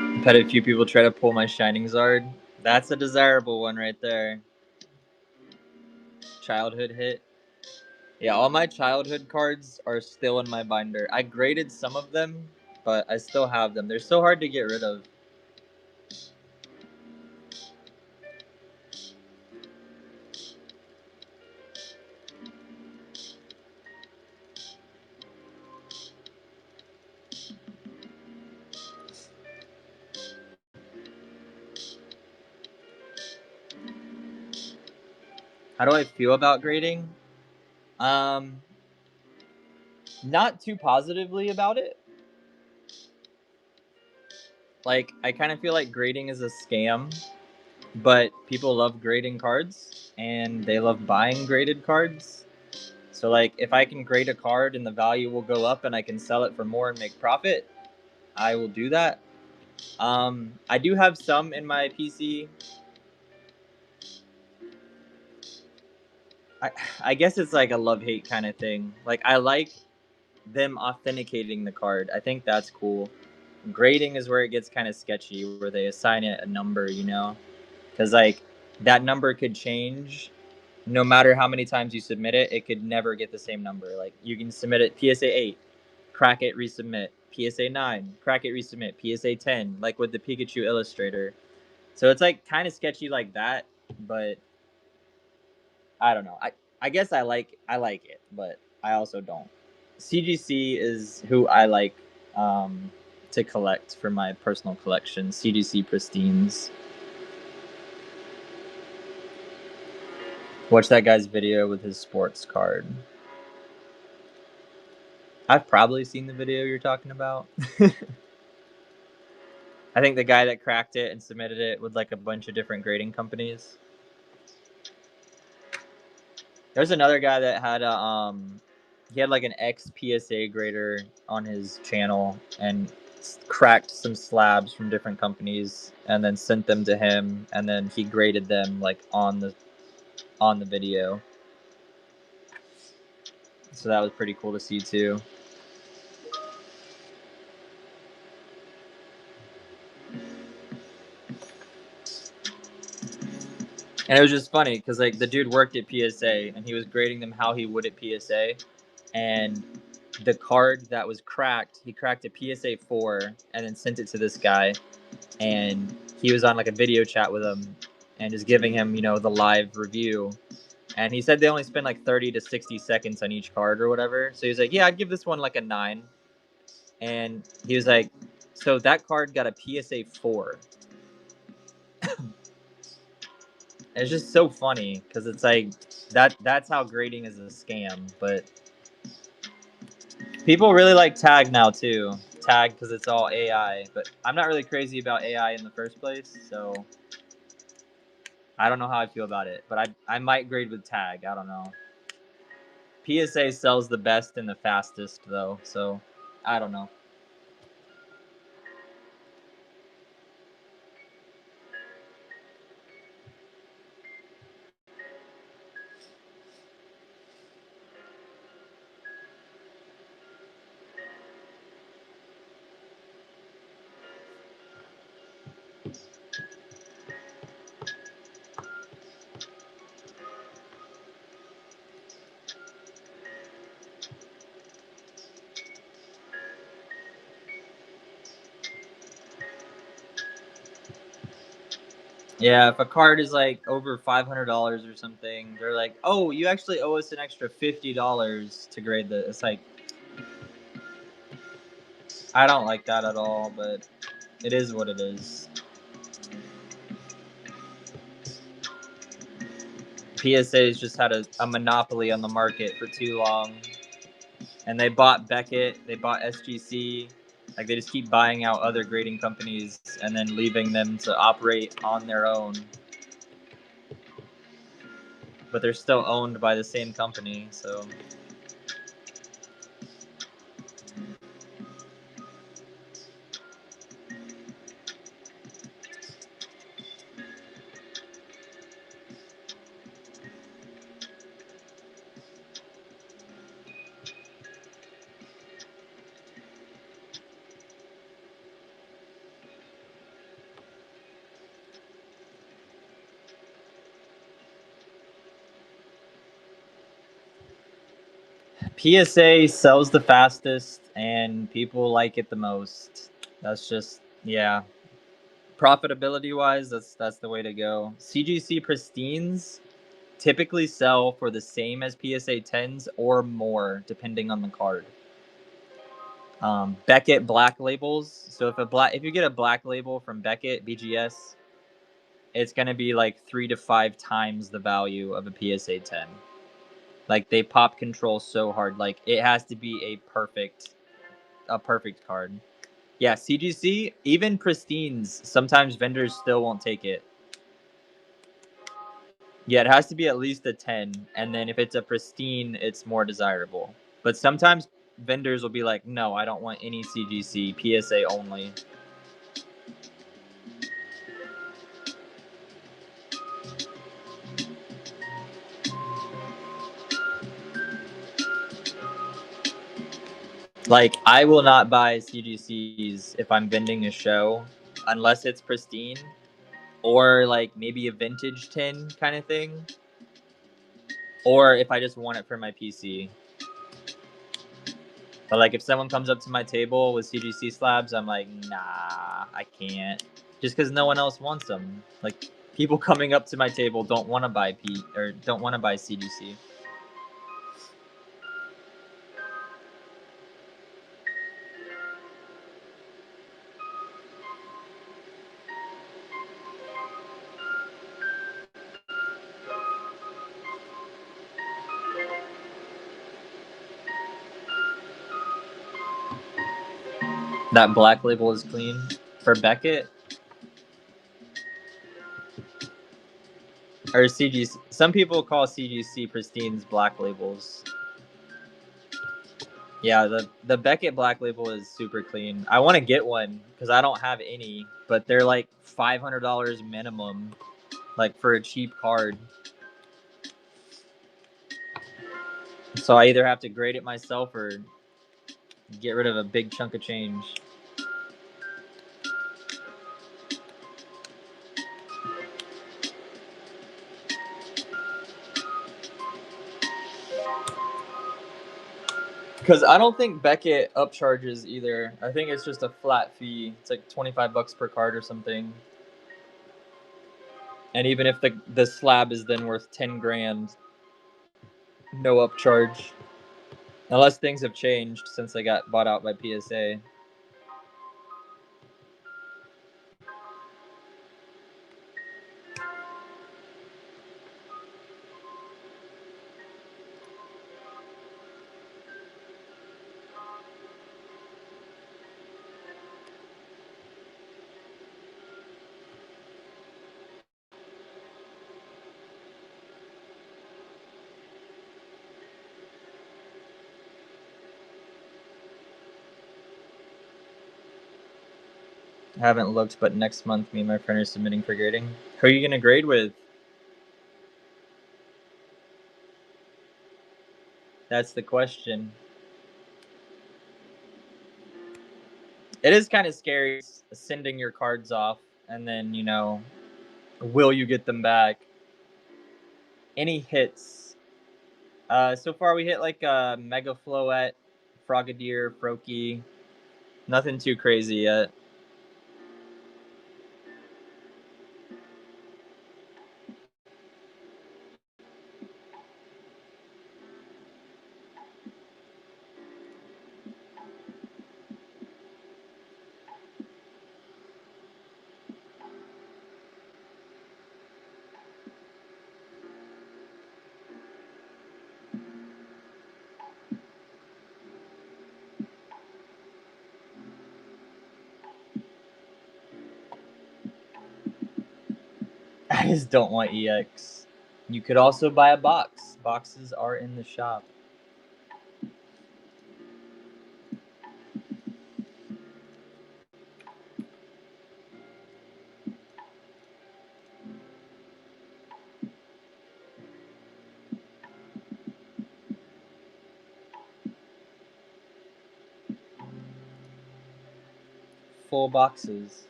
Speaker 1: I've had a few people try to pull my Shining Zard. That's a desirable one right there. Childhood hit. Yeah, all my childhood cards are still in my binder. I graded some of them, but I still have them. They're so hard to get rid of. How do I feel about grading? Um, Not too positively about it. Like, I kind of feel like grading is a scam. but people love grading cards and they love buying graded cards. So like if I can grade a card and the value will go up and I can sell it for more and make profit, I will do that. I do have some in my PC. I, I guess it's like a love-hate kind of thing. Like I like them authenticating the card. I think that's cool. Grading is where it gets kind of sketchy, where they assign it a number, you know? Because like that number could change no matter how many times you submit it. It could never get the same number. Like you can submit it PSA 8, crack it, resubmit. PSA 9, crack it, resubmit. PSA 10, like with the Pikachu Illustrator. So it's like kind of sketchy like that, but I don't know. I guess I like it, but I also don't. CGC is who I like um, to collect for my personal collection. CGC Pristines. Watch that guy's video with his sports card. I've probably seen the video you're talking about. I think the guy that cracked it and submitted it with like a bunch of different grading companies. There's another guy that had a he had like an ex PSA grader on his channel and cracked some slabs from different companies and then sent them to him and then he graded them like on the video. So that was pretty cool to see too. And it was just funny because like the dude worked at PSA and he was grading them how he would at PSA, and the card that was cracked, he cracked a PSA 4 and then sent it to this guy, and he was on like a video chat with him and just giving him, you know, the live review. And he said they only spend like 30 to 60 seconds on each card or whatever. So he was like, yeah, I'd give this one like a 9. And he was like, so that card got a PSA 4. It's just so funny because it's like that's how grading is a scam. But people really like Tag now too. Tag because it's all AI. But I'm not really crazy about AI in the first place, so I don't know how I feel about it. But I might grade with Tag. I don't know. PSA sells the best and the fastest though, so I don't know. Yeah, if a card is like over $500 or something, they're like, "Oh, you actually owe us an extra $50 to grade the." It's like I don't like that at all, but it is what it is. PSA's just had a monopoly on the market for too long, and they bought Beckett, they bought SGC. Like they just keep buying out other grading companies and then leaving them to operate on their own. But they're still owned by the same company, so PSA sells the fastest and people like it the most. That's just yeah. Profitability wise, that's the way to go. CGC pristines typically sell for the same as PSA 10s or more, depending on the card. Beckett black labels. So if you get a black label from Beckett BGS, it's gonna be like 3 to 5 times the value of a PSA 10. Like they pop control so hard. Like it has to be a perfect card. Yeah, CGC, even pristines, sometimes vendors still won't take it. Yeah, it has to be at least a 10, and then if it's a pristine, it's more desirable. But sometimes vendors will be like, no, I don't want any CGC, PSA only. Like, I will not buy CGCs if I'm vending a show unless it's pristine or like maybe a vintage tin kind of thing, or if I just want it for my PC. But like if someone comes up to my table with CGC slabs, I'm like, nah, I can't. Just because no one else wants them. Like people coming up to my table don't want to buy don't want to buy CGC. That black label is clean for Beckett or CGC. Some people call CGC pristines black labels. Yeah, the Beckett black label is super clean. I want to get one because I don't have any, but they're like $500 minimum, like for a cheap card. So I either have to grade it myself or get rid of a big chunk of change. Because I don't think Beckett upcharges either. I think it's just a flat fee. It's like $25 per card or something. And even if the slab is then worth 10 grand, no upcharge. Unless things have changed since they got bought out by PSA. I haven't looked, but next month me and my friend are submitting for grading. Who are you going to grade with? That's the question. It is kind of scary sending your cards off and then, will you get them back? Any hits? So far we hit like Mega Floette, Frogadier, Froakie. Nothing too crazy yet. I just don't want EX. You could also buy a box. Boxes are in the shop. Full boxes.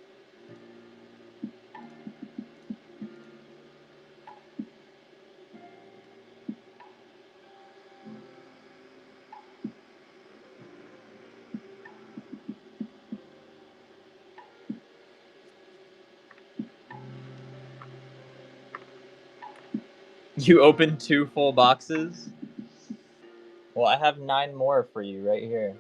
Speaker 1: You opened 2 full boxes? Well, I have 9 more for you right here.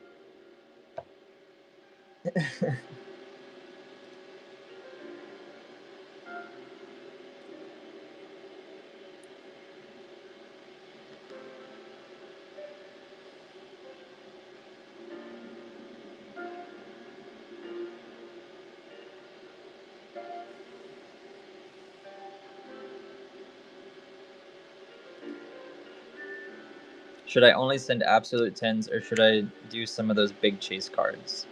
Speaker 1: Should I only send absolute 10s, or should I do some of those big chase cards?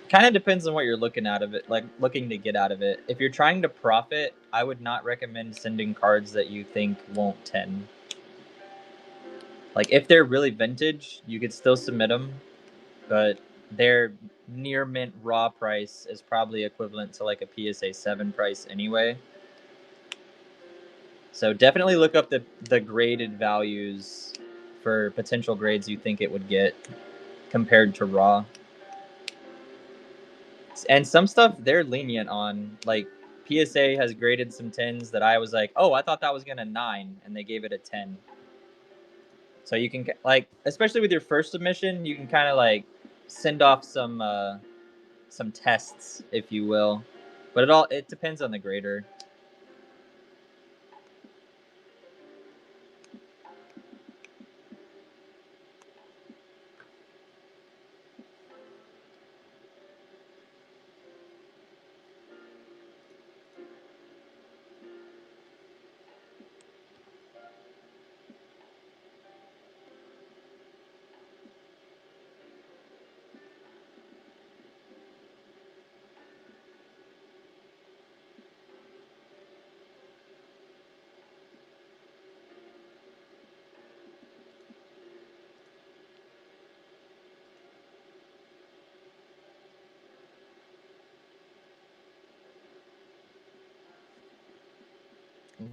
Speaker 1: Kind of depends on what you're looking out of it, like looking to get out of it. If you're trying to profit, I would not recommend sending cards that you think won't 10. Like if they're really vintage, you could still submit them, but their near mint raw price is probably equivalent to like a PSA 7 price anyway. So definitely look up the graded values for potential grades you think it would get compared to raw. And some stuff they're lenient on. Like PSA has graded some 10s that I was like, oh, I thought that was gonna 9, and they gave it a 10. So you can like, especially with your first submission, you can kind of like send off some tests, if you will. But it depends on the grader.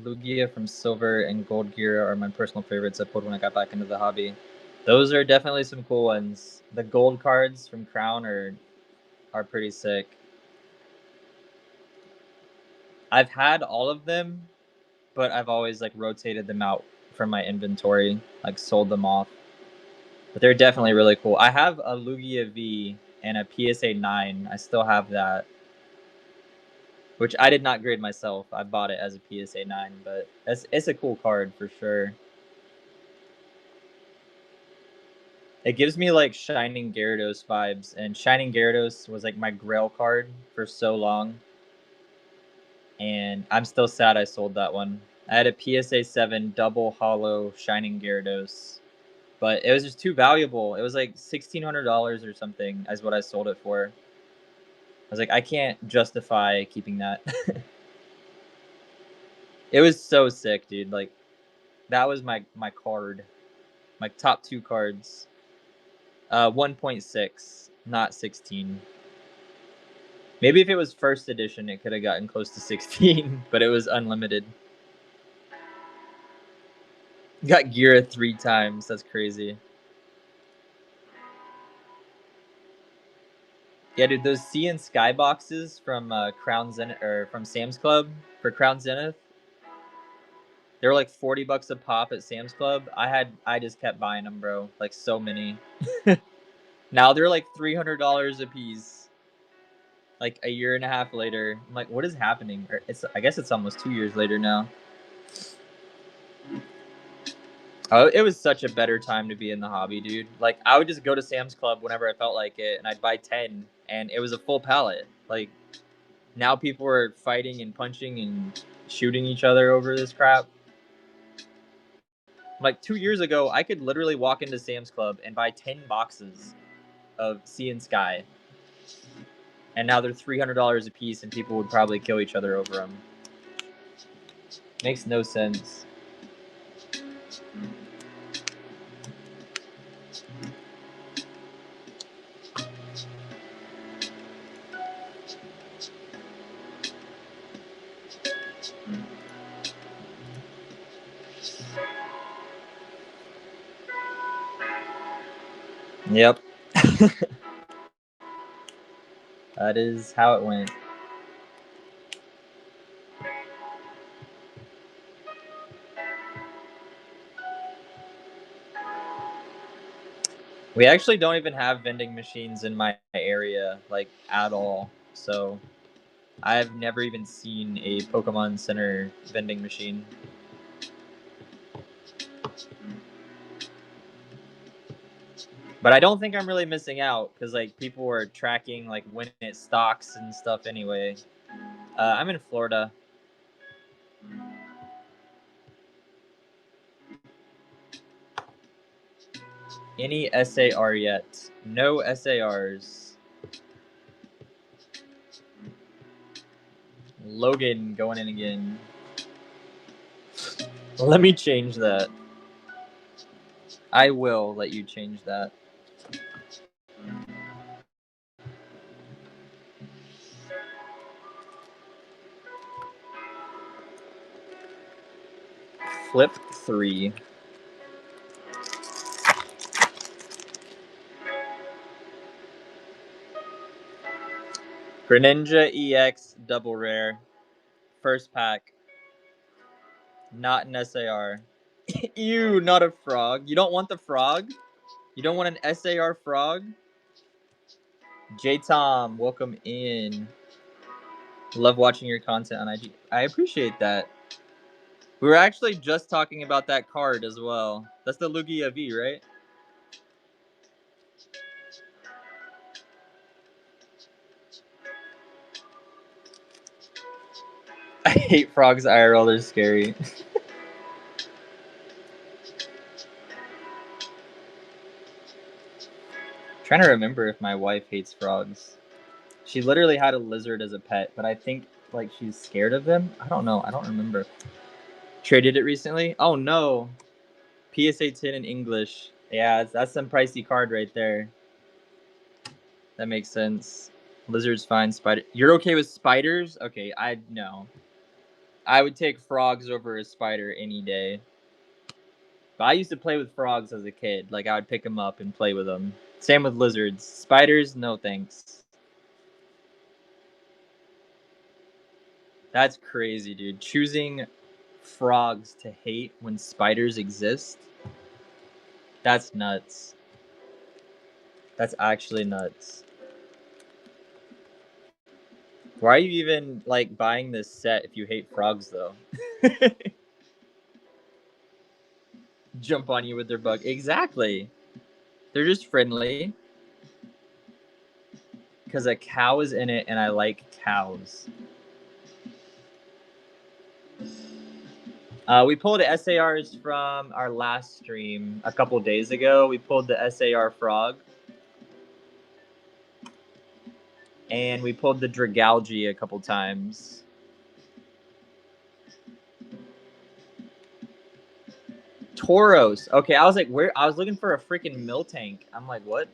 Speaker 1: Lugia from Silver and Gold Gear are my personal favorites I pulled when I got back into the hobby. Those are definitely some cool ones. The gold cards from Crown are pretty sick. I've had all of them, but I've always like rotated them out from my inventory, like sold them off. But they're definitely really cool. I have a Lugia V and a PSA 9. I still have that, which I did not grade myself. I bought it as a PSA 9, but it's a cool card for sure. It gives me like Shining Gyarados vibes, and Shining Gyarados was like my Grail card for so long, and I'm still sad I sold that one. I had a PSA 7 double hollow Shining Gyarados, but it was just too valuable. It was like $1,600 or something, is what I sold it for. I was like, I can't justify keeping that. It was so sick, dude. Like, that was my card, my top 2 cards. 1.6, not 16. Maybe if it was first edition, it could have gotten close to 16, but it was unlimited. Got Gira 3 times. That's crazy. Yeah, dude, those Sea and Sky boxes from Crown Zenith or from Sam's Club for Crown Zenith, they were like $40 a pop at Sam's Club. I just kept buying them, bro. Like so many. Now they're like $300 a piece. Like a year and a half later, I'm like, what is happening? Or I guess it's almost 2 years later now. Oh, it was such a better time to be in the hobby, dude. Like I would just go to Sam's Club whenever I felt like it, and I'd buy 10, and it was a full pallet. Like now, people are fighting and punching and shooting each other over this crap. Like 2 years ago, I could literally walk into Sam's Club and buy 10 boxes of Sea and Sky, and now they're $300 a piece, and people would probably kill each other over them. Makes no sense. Yep. That is how it went. We actually don't even have vending machines in my area, like, at all. So I've never even seen a Pokemon Center vending machine. But I don't think I'm really missing out, because like people were tracking like when it stocks and stuff anyway. I'm in Florida. any SAR yet? No SARs. Logan going in again. Let me change that. I will let you change that. Flip 3. Greninja EX double rare. First pack. Not an SAR. Ew, not a frog. You don't want the frog? You don't want an SAR frog? J-Tom, welcome in. Love watching your content on IG. I appreciate that. We were actually just talking about that card as well. That's the Lugia V, right? I hate frogs IRL, they're scary. Trying to remember if my wife hates frogs. She literally had a lizard as a pet, but I think like she's scared of them. I don't know. I don't remember. Traded it recently? Oh no. PSA 10 in English. Yeah, that's some pricey card right there. That makes sense. Lizard's fine. Spider. You're okay with spiders? Okay, no. I would take frogs over a spider any day. But I used to play with frogs as a kid. Like I would pick them up and play with them. Same with lizards. Spiders, no thanks. That's crazy, dude. Choosing frogs to hate when spiders exist? That's nuts. That's actually nuts. Why are you even like buying this set if you hate frogs though? Jump on you with their bug. Exactly. They're just friendly. Because a cow is in it and I like cows. We pulled SARs from our last stream a couple days ago. We pulled the SAR frog. And we pulled the Dragalge a couple times. Tauros. Okay, I was like, where? I was looking for a freaking Miltank. I'm like, what?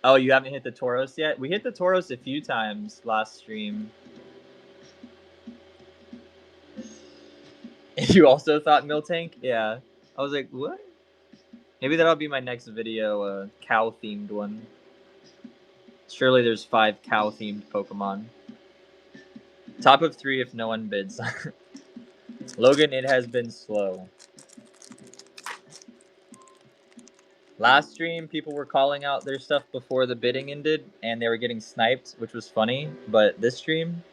Speaker 1: Oh, you haven't hit the Tauros yet? We hit the Tauros a few times last stream. You also thought Miltank? Yeah. I was like, what? Maybe that'll be my next video, a cow-themed one. Surely there's 5 cow-themed Pokemon. Top of 3 if no one bids. Logan, it has been slow. Last stream, people were calling out their stuff before the bidding ended, and they were getting sniped, which was funny. But this stream,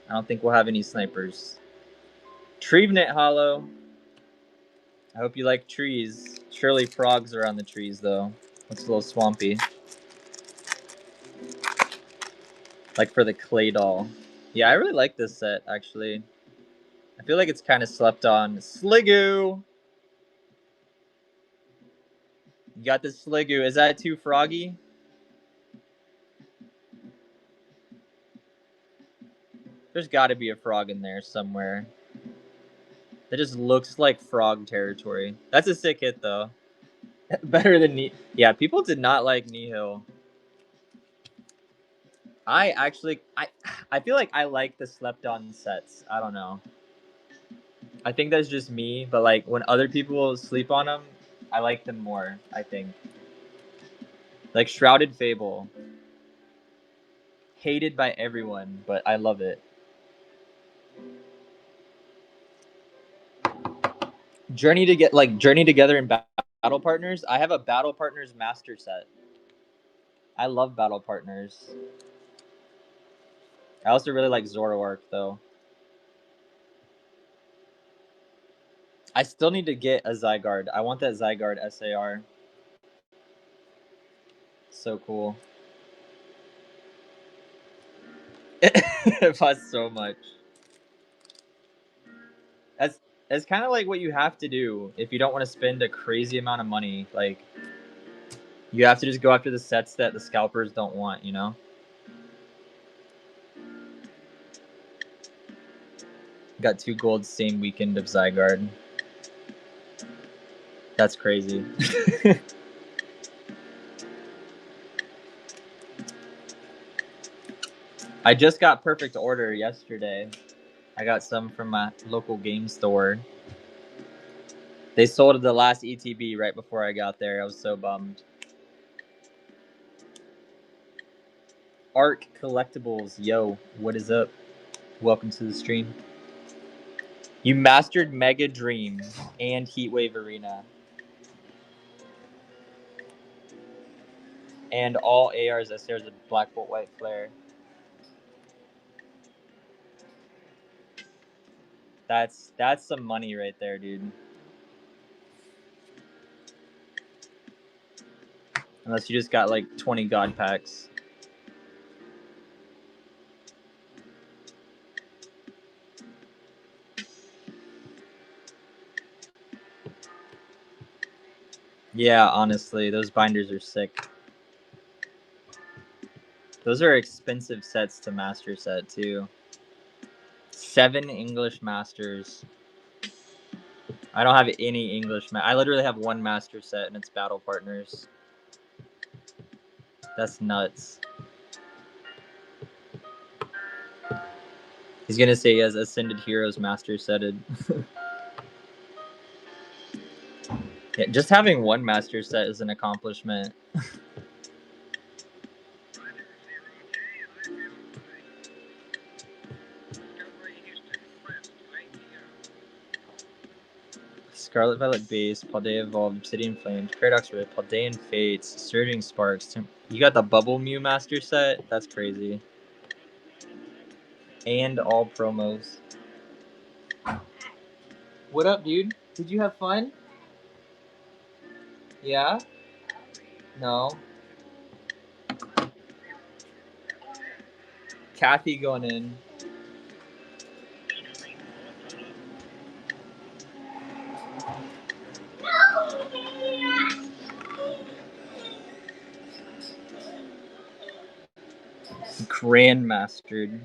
Speaker 1: I don't think we'll have any snipers. Trevenant Hollow. I hope you like trees. Surely frogs are on the trees, though. Looks a little swampy. Like for the clay doll. Yeah, I really like this set, actually. I feel like it's kind of slept on. Sliggoo! You got this Sliggoo. Is that too froggy? There's got to be a frog in there somewhere. That just looks like frog territory. That's a sick hit, though. Better than Yeah, people did not like Nihil. I feel like I like the slept on sets. I don't know. I think that's just me, but like when other people sleep on them, I like them more, I think. Like Shrouded Fable. Hated by everyone, but I love it. Journey Together in Battle Partners. I have a Battle Partners master set. I love Battle Partners. I also really like Zoroark though. I still need to get a Zygarde. I want that Zygarde SAR. So cool. It costs so much. it's kind of like what you have to do if you don't want to spend a crazy amount of money. Like, you have to just go after the sets that the scalpers don't want, you know? Got 2 gold same weekend of Zygarde. That's crazy. I just got Perfect Order yesterday. I got some from my local game store. They sold the last ETB right before I got there. I was so bummed. Arc Collectibles, yo, what is up? Welcome to the stream. You mastered Mega Dream and Heatwave Arena. And all ARs, SRs, of Black Bolt White Flare. That's some money right there, dude. Unless you just got like 20 God packs. Yeah, honestly, those binders are sick. Those are expensive sets to master set, too. 7 English masters. I don't have any English. I literally have 1 master set, and it's Battle Partners. That's nuts. He's gonna say he has Ascended Heroes master setted. Yeah, just having 1 master set is an accomplishment. Scarlet Violet Base, Paldea Evolved, Obsidian Flames, Paradox Rift, Paldean Fates, Surging Sparks. You got the Bubble Mew master set? That's crazy. And all promos. What up, dude? Did you have fun? Yeah? No. Kathy going in. Grandmastered.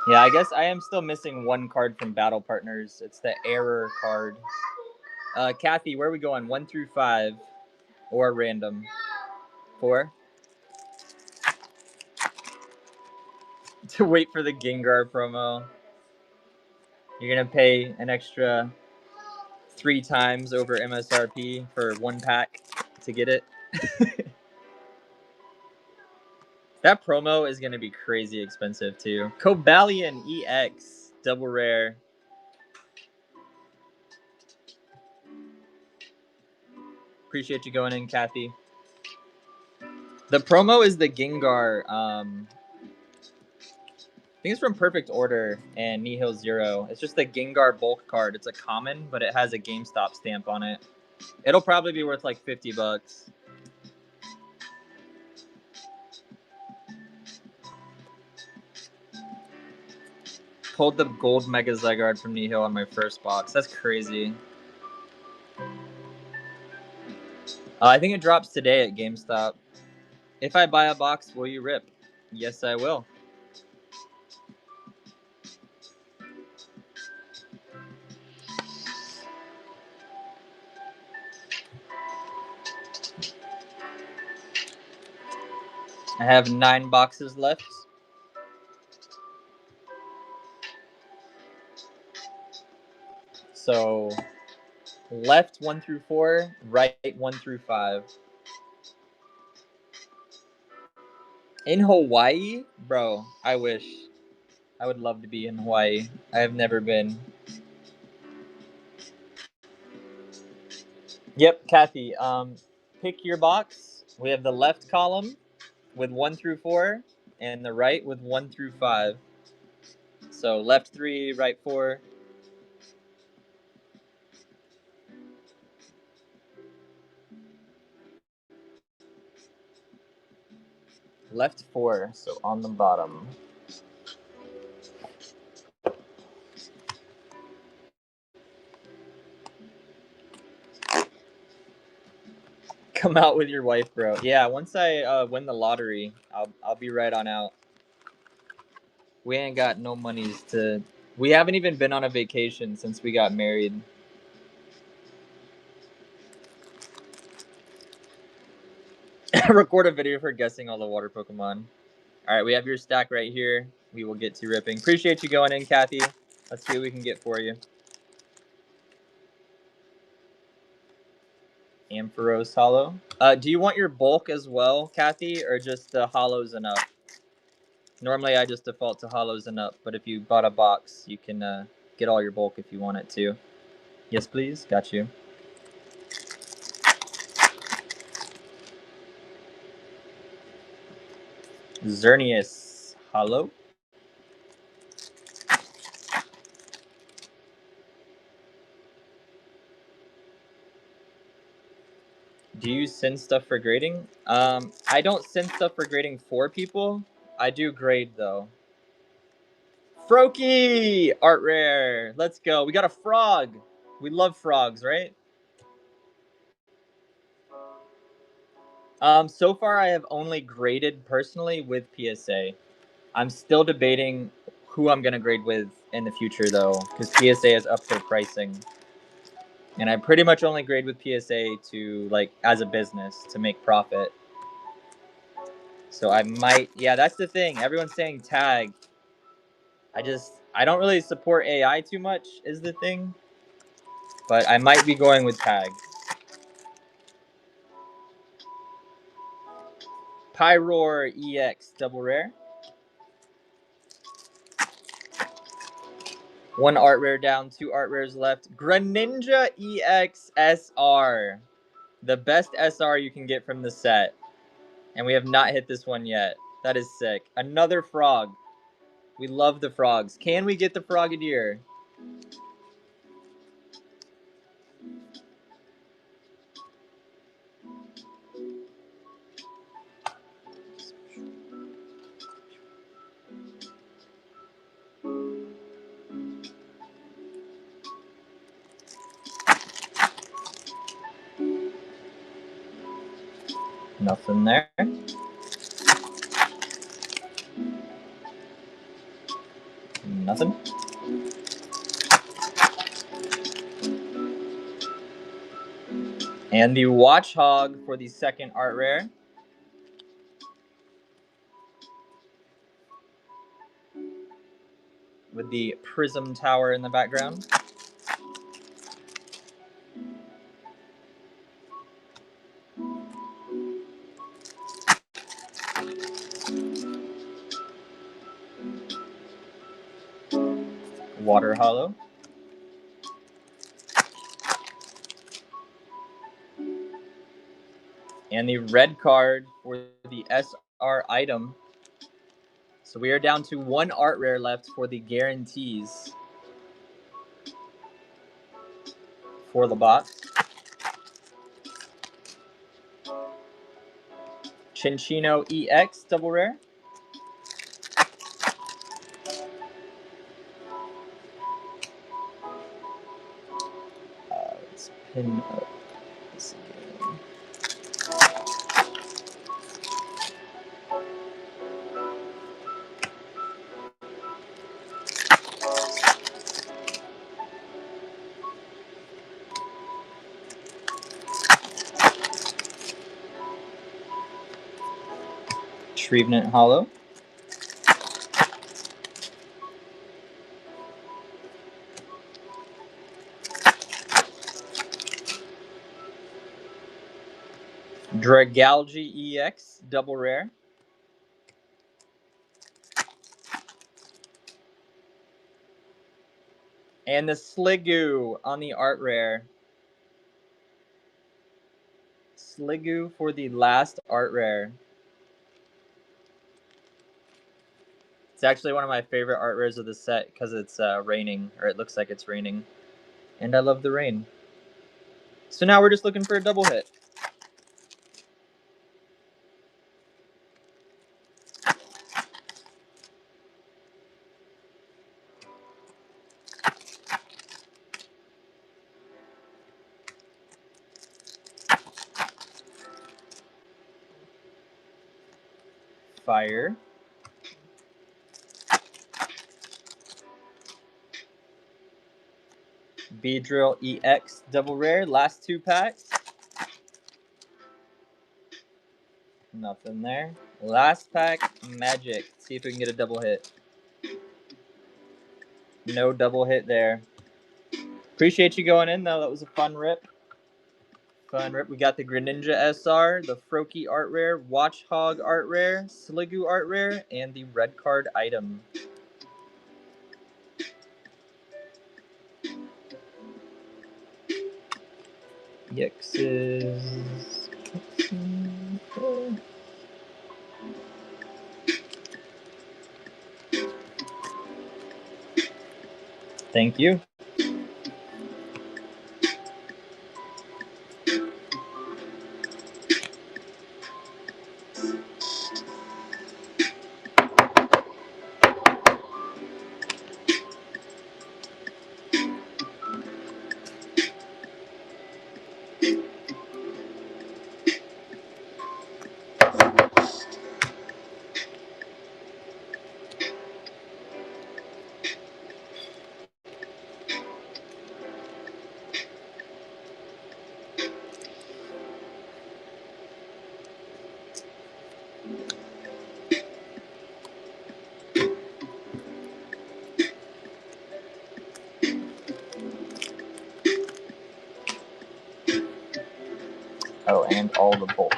Speaker 1: Yeah, I guess I am still missing 1 card from Battle Partners. It's the Error card. Kathy, where are we going? 1 through 5 or random? 4? To wait for the Gengar promo. You're gonna pay an extra 3 times over MSRP for 1 pack to get it. That promo is gonna be crazy expensive too. Cobalion EX, double rare. Appreciate you going in, Kathy. The promo is the Gengar. I think it's from Perfect Order and Nihil Zero. It's just the Gengar bulk card. It's a common, but it has a GameStop stamp on it. It'll probably be worth like $50. Pulled the gold Mega Zygarde from Nihil on my first box. That's crazy. I think it drops today at GameStop. If I buy a box, will you rip? Yes, I will. I have 9 boxes left. So, left 1 through 4, right 1 through 5. In Hawaii? Bro, I wish. I would love to be in Hawaii. I have never been. Yep, Kathy. Pick your box. We have the left column with 1 through 4, and the right with 1 through 5. So left 3, right 4. Left 4, so on the bottom. Come out with your wife, bro. Yeah, once I win the lottery, I'll be right on out. We ain't got no monies to. We haven't even been on a vacation since we got married. Record a video for guessing all the water Pokemon. All right, we have your stack right here. We will get to ripping. Appreciate you going in, Kathy. Let's see what we can get for you. Ampharos Hollow. Do you want your bulk as well, Kathy, or just the hollows and up? Normally, I just default to hollows and up, but if you bought a box, you can get all your bulk if you want it to. Yes, please. Got you. Xerneas Hollow. Do you send stuff for grading? I don't send stuff for grading for people. I do grade, though. Froakie! Art rare. Let's go. We got a frog. We love frogs, right? So far, I have only graded personally with PSA. I'm still debating who I'm going to grade with in the future, though, because PSA has upped their pricing. And I pretty much only grade with PSA to, like, as a business to make profit. So I might, yeah, that's the thing. Everyone's saying tag. I don't really support AI too much is the thing. But I might be going with tag. Pyroar EX double rare. One art rare down, 2 art rares left. Greninja EX SR. The best SR you can get from the set. And we have not hit this one yet. That is sick. Another frog. We love the frogs. Can we get the Frogadier? Nothing there. Nothing. And the Watchhog for the second art rare. With the Prism Tower in the background. Water Hollow. And the red card for the SR item. So we are down to 1 art rare left for the guarantees for the box. Chinchino EX double rare. Let's pin up this again. Trevenant Hollow. Dragalge EX double rare. And the Sliggoo on the art rare. Sliggoo for the last art rare. It's actually one of my favorite art rares of the set because it's raining, or it looks like it's raining. And I love the rain. So now we're just looking for a double hit. Fire. Beedrill EX double rare. Last 2 packs. Nothing there. Last pack, Magic. See if we can get a double hit. No double hit there. Appreciate you going in, though. That was a fun rip. Fun rip. We got the Greninja SR, the Froakie Art Rare, Watchhog Art Rare, Sliggoo Art Rare, and the red card item. EXs. Thank you. Oh, and all the bulk.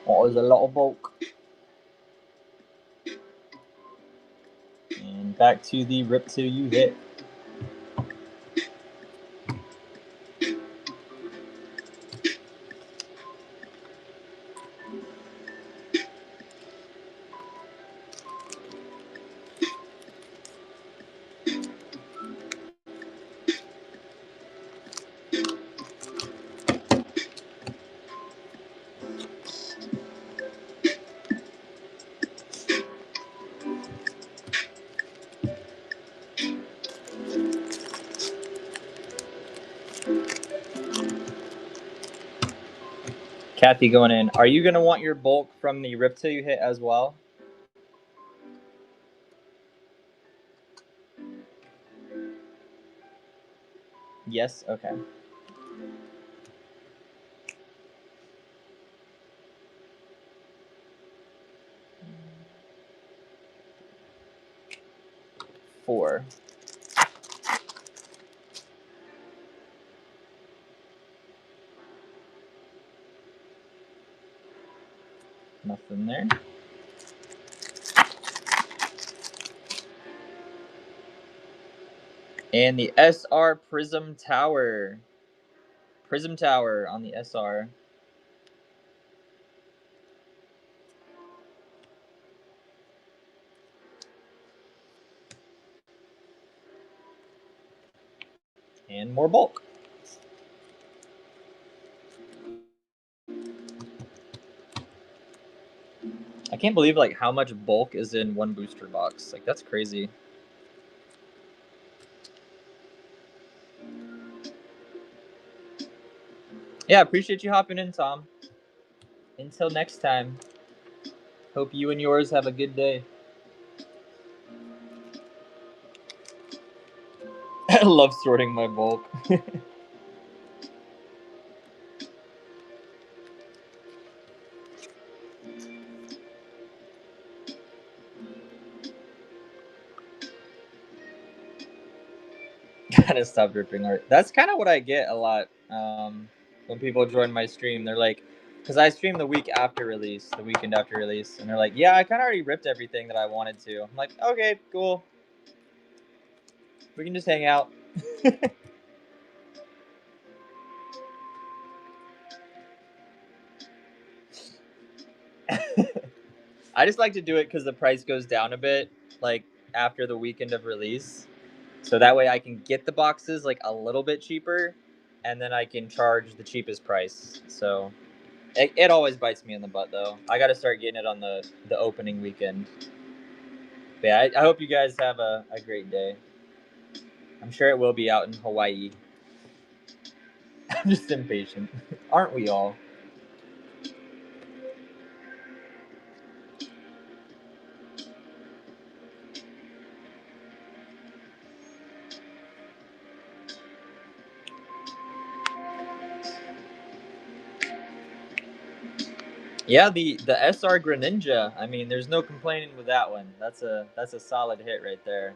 Speaker 1: Oh, there's a lot of bulk. And back to the rip till you hit. Kathy going in. Are you going to want your bulk from the rip till you hit as well? Yes? Okay. Four. Nothing there. And the SR Prism Tower. Prism Tower on the SR. And more bulk. I can't believe like how much bulk is in one booster box. Like that's crazy. Yeah, appreciate you hopping in, Tom. Until next time. Hope you and yours have a good day. I love sorting my bulk. Gotta stop ripping art. That's kind of what I get a lot when people join my stream. They're like, because I stream the week after release, the weekend after release, and they're like, yeah, I kind of already ripped everything that I wanted to. I'm like, okay, cool. We can just hang out. I just like to do it because the price goes down a bit, like after the weekend of release. So that way I can get the boxes like a little bit cheaper, and then I can charge the cheapest price. So it always bites me in the butt, though. I got to start getting it on the opening weekend. But yeah, I hope you guys have a great day. I'm sure it will be out in Hawaii. I'm just impatient. Aren't we all? Yeah, the SR Greninja. I mean, there's no complaining with that one. That's a solid hit right there.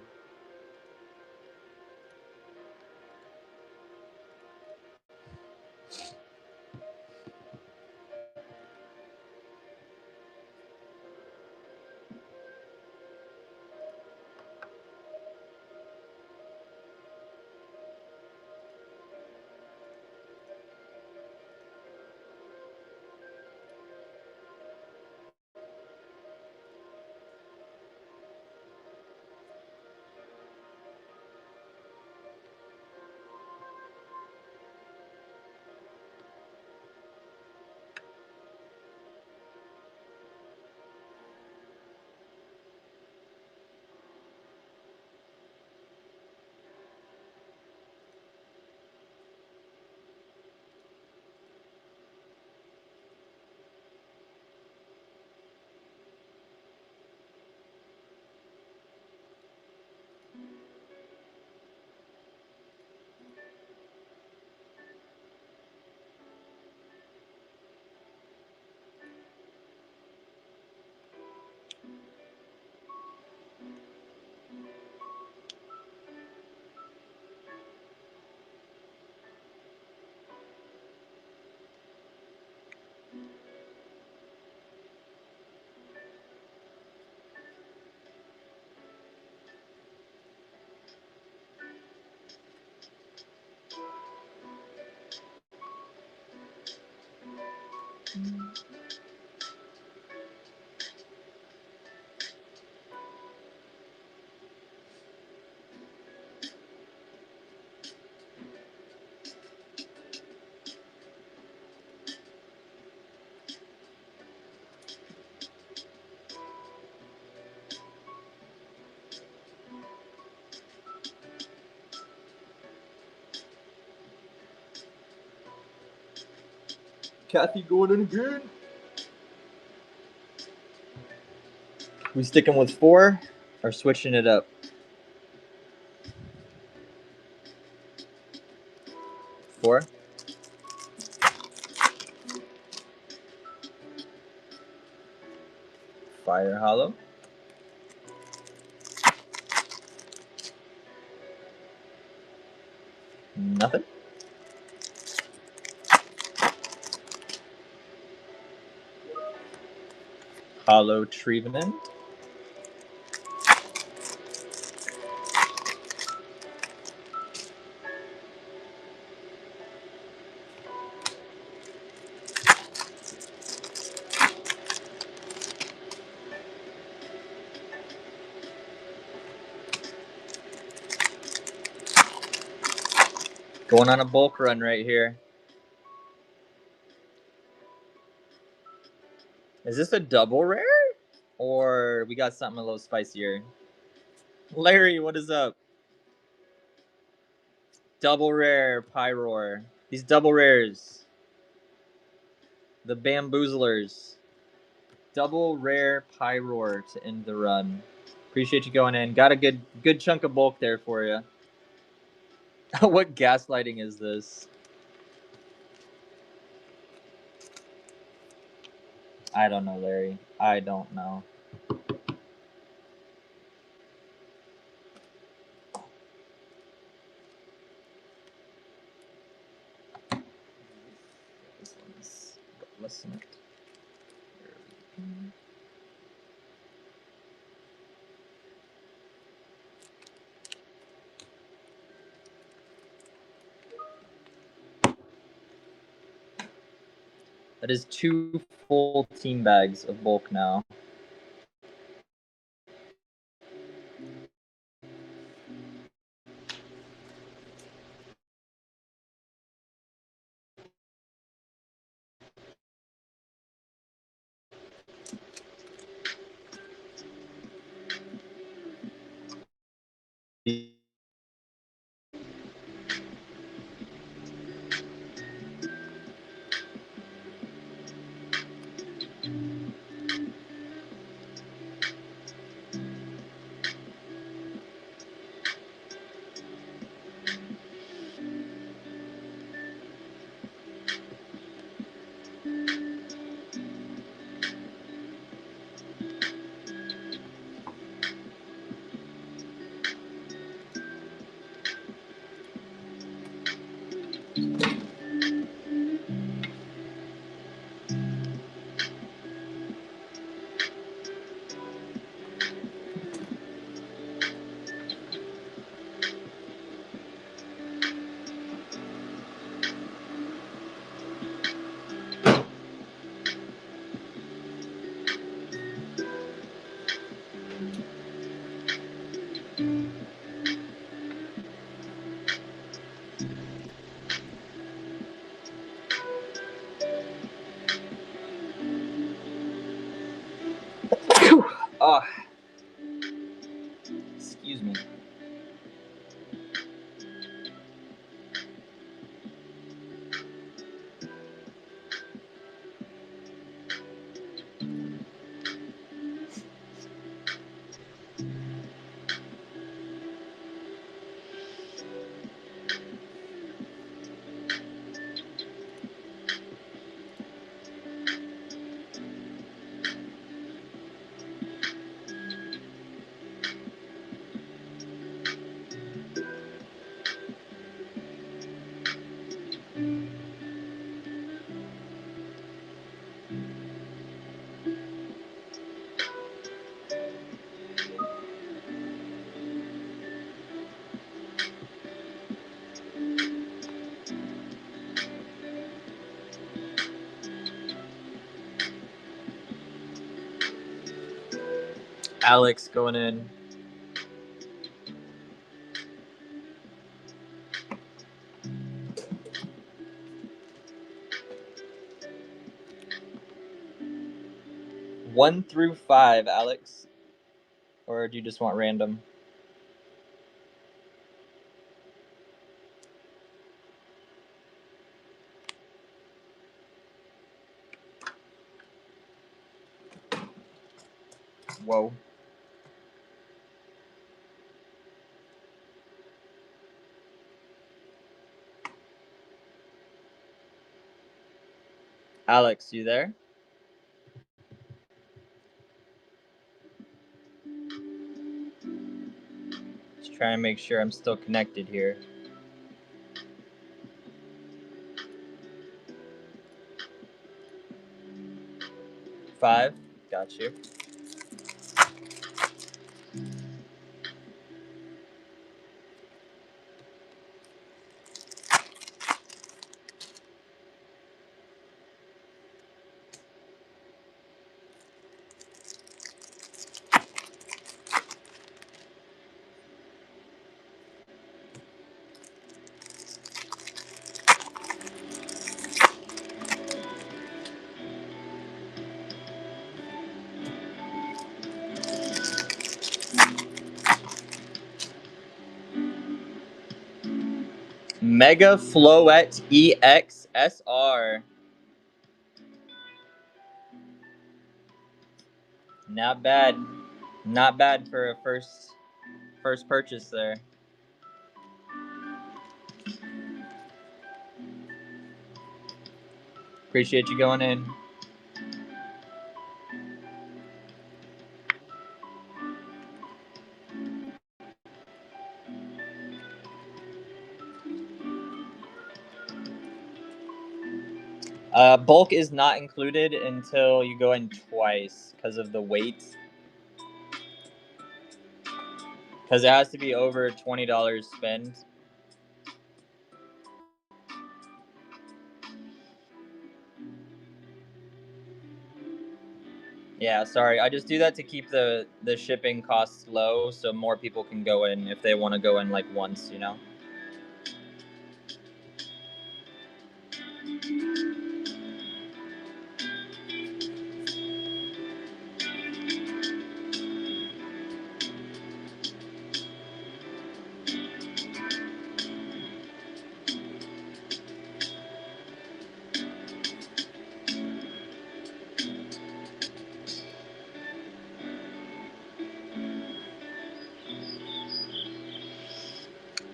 Speaker 1: Kathy going in again. We sticking with 4 or switching it up? 4. Fire Hollow. Nothing. Hollow Trevenant. Going on a bulk run right here. Is this a double rare? Or we got something a little spicier? Larry, what is up? Double rare Pyroar. These double rares. The Bamboozlers. Double rare Pyroar to end the run. Appreciate you going in. Got a good chunk of bulk there for you. What gaslighting is this? I don't know, Larry. I don't know. This one's listen it. That is 2 full team bags of bulk now. Oh, excuse me. Alex going in. One through 5, Alex? Or do you just want random? Whoa. Alex, you there? Just trying to make sure I'm still connected here. 5, got you. Mega Floette EX SR. Not bad. Not bad for a first purchase there. Appreciate you going in. Bulk is not included until you go in twice because of the weight. Because it has to be over $20 spend. Yeah, sorry. I just do that to keep the shipping costs low so more people can go in if they want to go in like once, you know?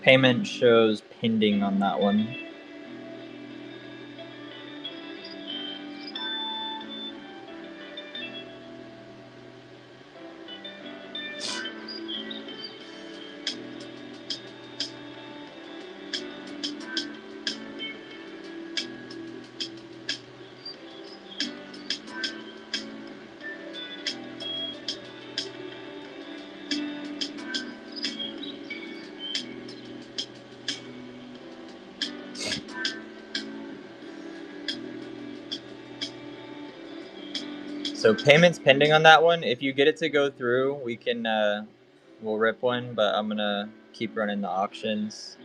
Speaker 1: Payment shows pending on that one. So payments pending on that one. If you get it to go through, we can we'll rip one, but I'm gonna keep running the auctions.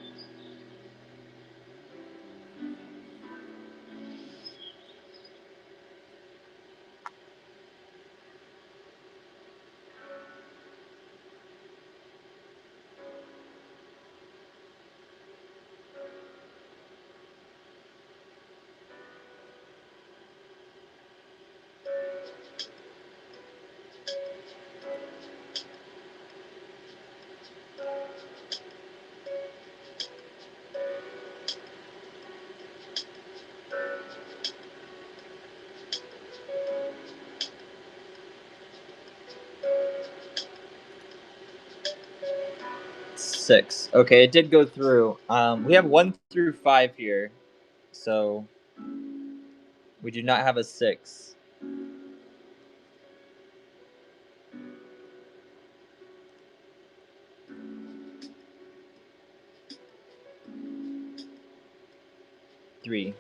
Speaker 1: Six. Okay, it did go through. We have 1 through 5 here, so we do not have a 6. Three.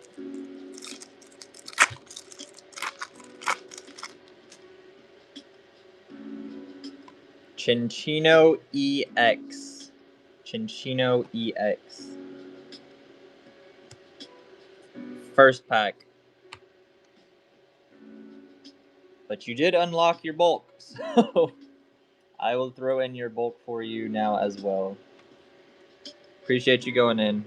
Speaker 1: Chinchino EX. Chinchino EX. First pack. But you did unlock your bulk, so I will throw in your bulk for you now as well. Appreciate you going in.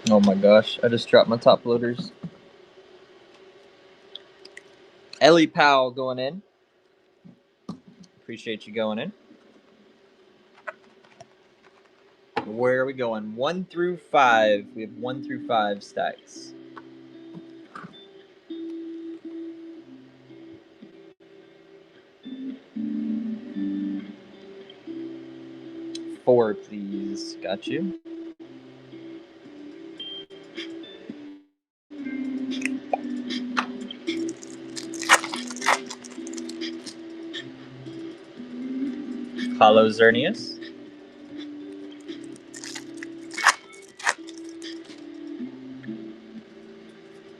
Speaker 1: Oh my gosh, I just dropped my top loaders. Ellie Powell going in. Appreciate you going in. Where are we going? 1 through 5. We have 1 through 5 stacks. 4, please. Got you. Hollow Xerneas.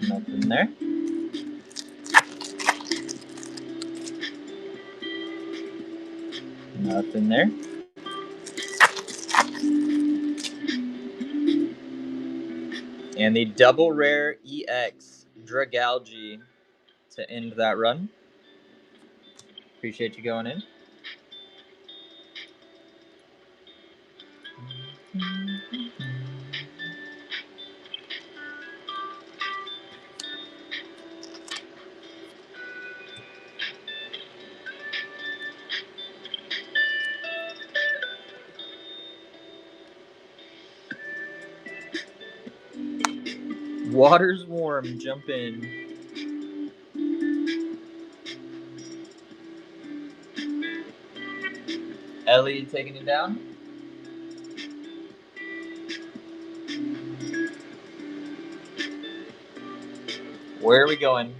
Speaker 1: Nothing there. Nothing there. And the double rare EX Dragalge to end that run. Appreciate you going in. Water's warm. Jump in. Ellie taking it down. Where are we going?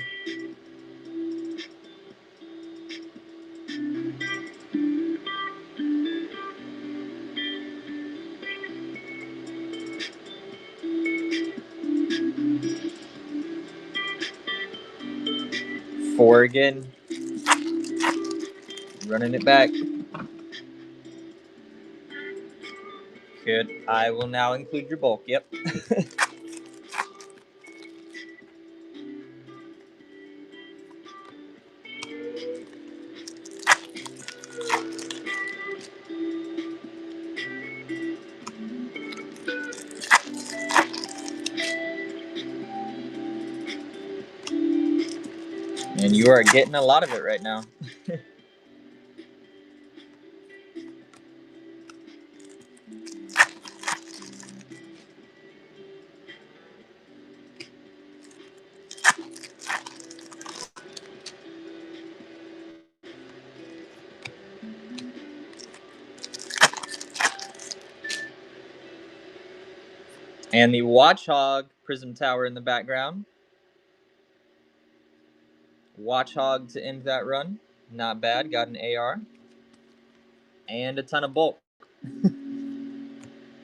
Speaker 1: Four again. Running it back. Good. I will now include your bulk. Yep. And you are getting a lot of it right now. And the Watchhog Prism Tower in the background. Watchhog to end that run. Not bad. Got an AR. And a ton of bulk.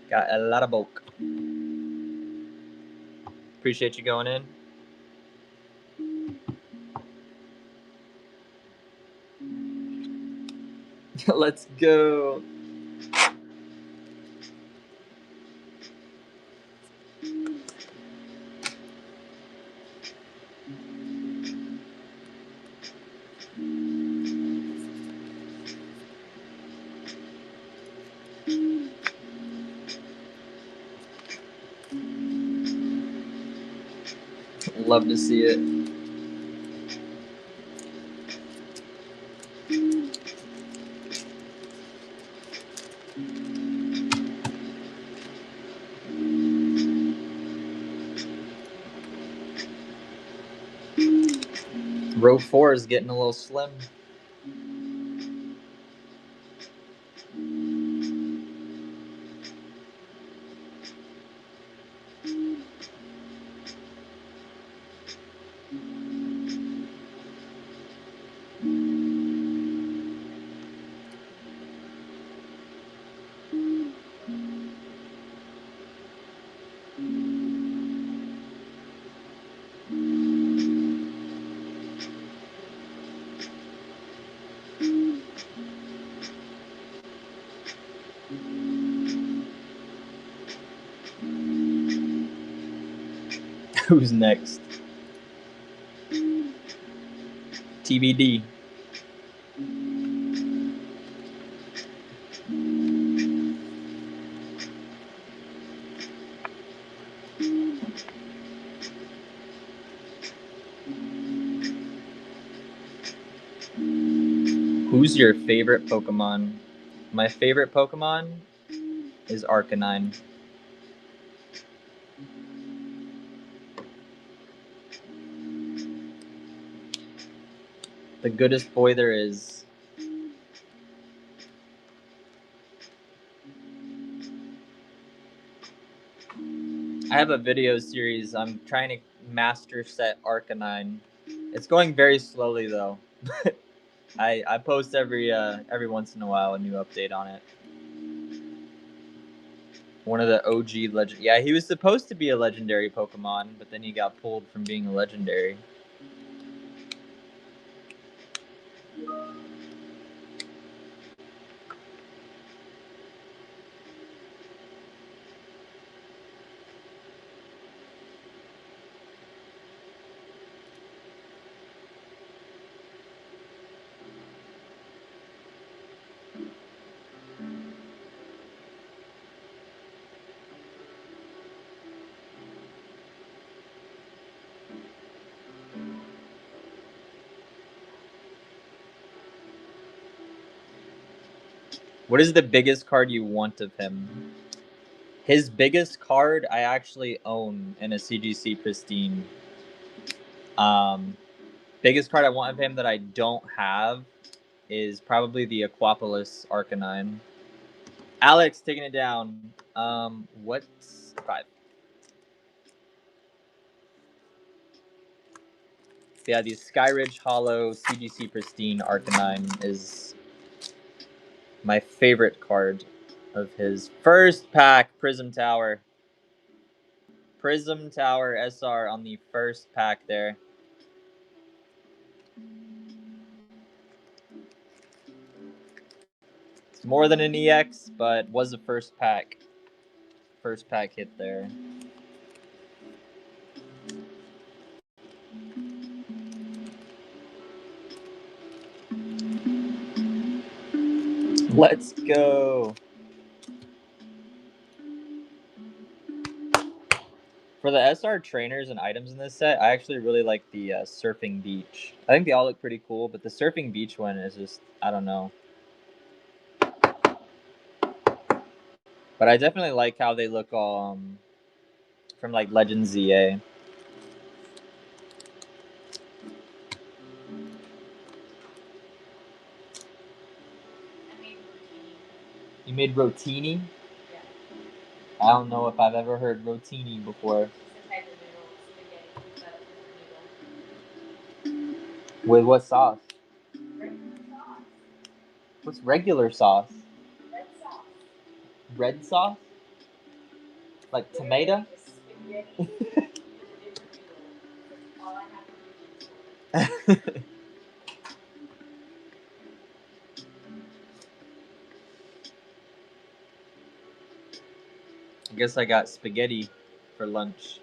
Speaker 1: Got a lot of bulk. Appreciate you going in. Let's go. Love to see it. Row 4 is getting a little slim. Who's next? TBD. Who's your favorite Pokemon? My favorite Pokemon is Arcanine. The goodest boy there is. I have a video series. I'm trying to master set Arcanine. It's going very slowly though. I post every once in a while a new update on it. One of the OG legend. Yeah, he was supposed to be a legendary Pokemon, but then he got pulled from being a legendary. What is the biggest card you want of him? His biggest card I actually own in a CGC Pristine. Biggest card I want of him that I don't have is probably the Aquapolis Arcanine. Alex taking it down. What's 5? Yeah, the Skyridge Hollow CGC Pristine Arcanine is my favorite card of his. First pack, Prism Tower. Prism Tower SR on the first pack there. It's more than an EX, but was the first pack. First pack hit there. Let's go. For the SR trainers and items in this set, I actually really like the Surfing Beach. I think they all look pretty cool, but the Surfing Beach one is just, I don't know. But I definitely like how they look from like Legends ZA. You made Rotini?
Speaker 2: Yeah.
Speaker 1: I don't know if I've ever heard Rotini before.
Speaker 2: It's a type of noodle, spaghetti, but with a noodle.
Speaker 1: With what sauce?
Speaker 2: Regular sauce.
Speaker 1: What's regular sauce?
Speaker 2: Red sauce.
Speaker 1: Red sauce? Like tomato?
Speaker 2: Spaghetti with a different noodle. That's all I have ingredients for.
Speaker 1: I guess I got spaghetti for lunch,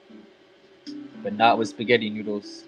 Speaker 1: but not with spaghetti noodles.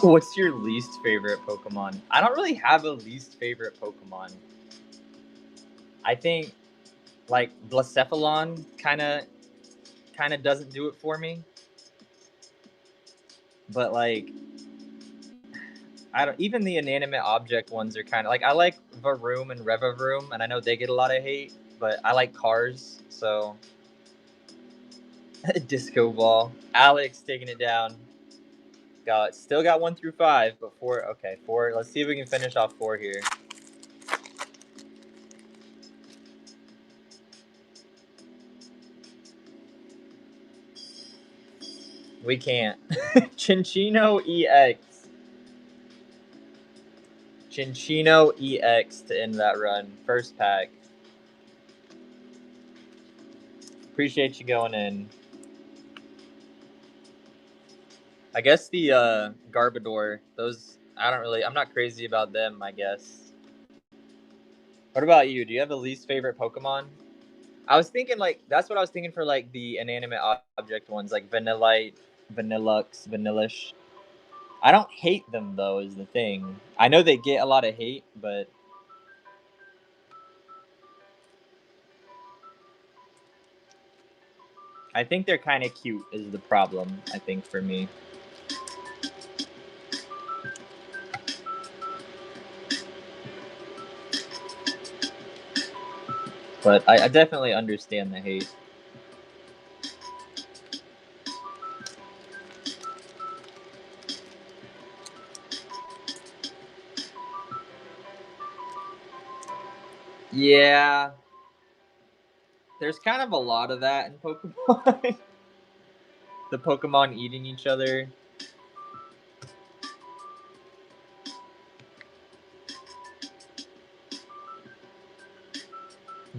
Speaker 1: What's your least favorite Pokemon? I don't really have a least favorite Pokemon. I think like Blacephalon kind of doesn't do it for me. But like I don't even the inanimate object ones are kind of like I like Varoom and Revavroom, and I know they get a lot of hate, but I like cars, so disco ball. Alex taking it down. Still got 1 through 5, but 4. Okay, 4. Let's see if we can finish off 4 here. We can't. Chinchino EX. Chinchino EX to end that run. First pack. Appreciate you going in. I guess the Garbodor, those I'm not crazy about them, I guess. What about you? Do you have a least favorite Pokemon? I was thinking like that's what I was thinking for like the inanimate object ones, like Vanillite, Vanillux, Vanillish. I don't hate them though, is the thing. I know they get a lot of hate, but I think they're kind of cute is the problem, I think, for me. But I definitely understand the hate. Yeah. There's kind of a lot of that in Pokemon. The Pokemon eating each other.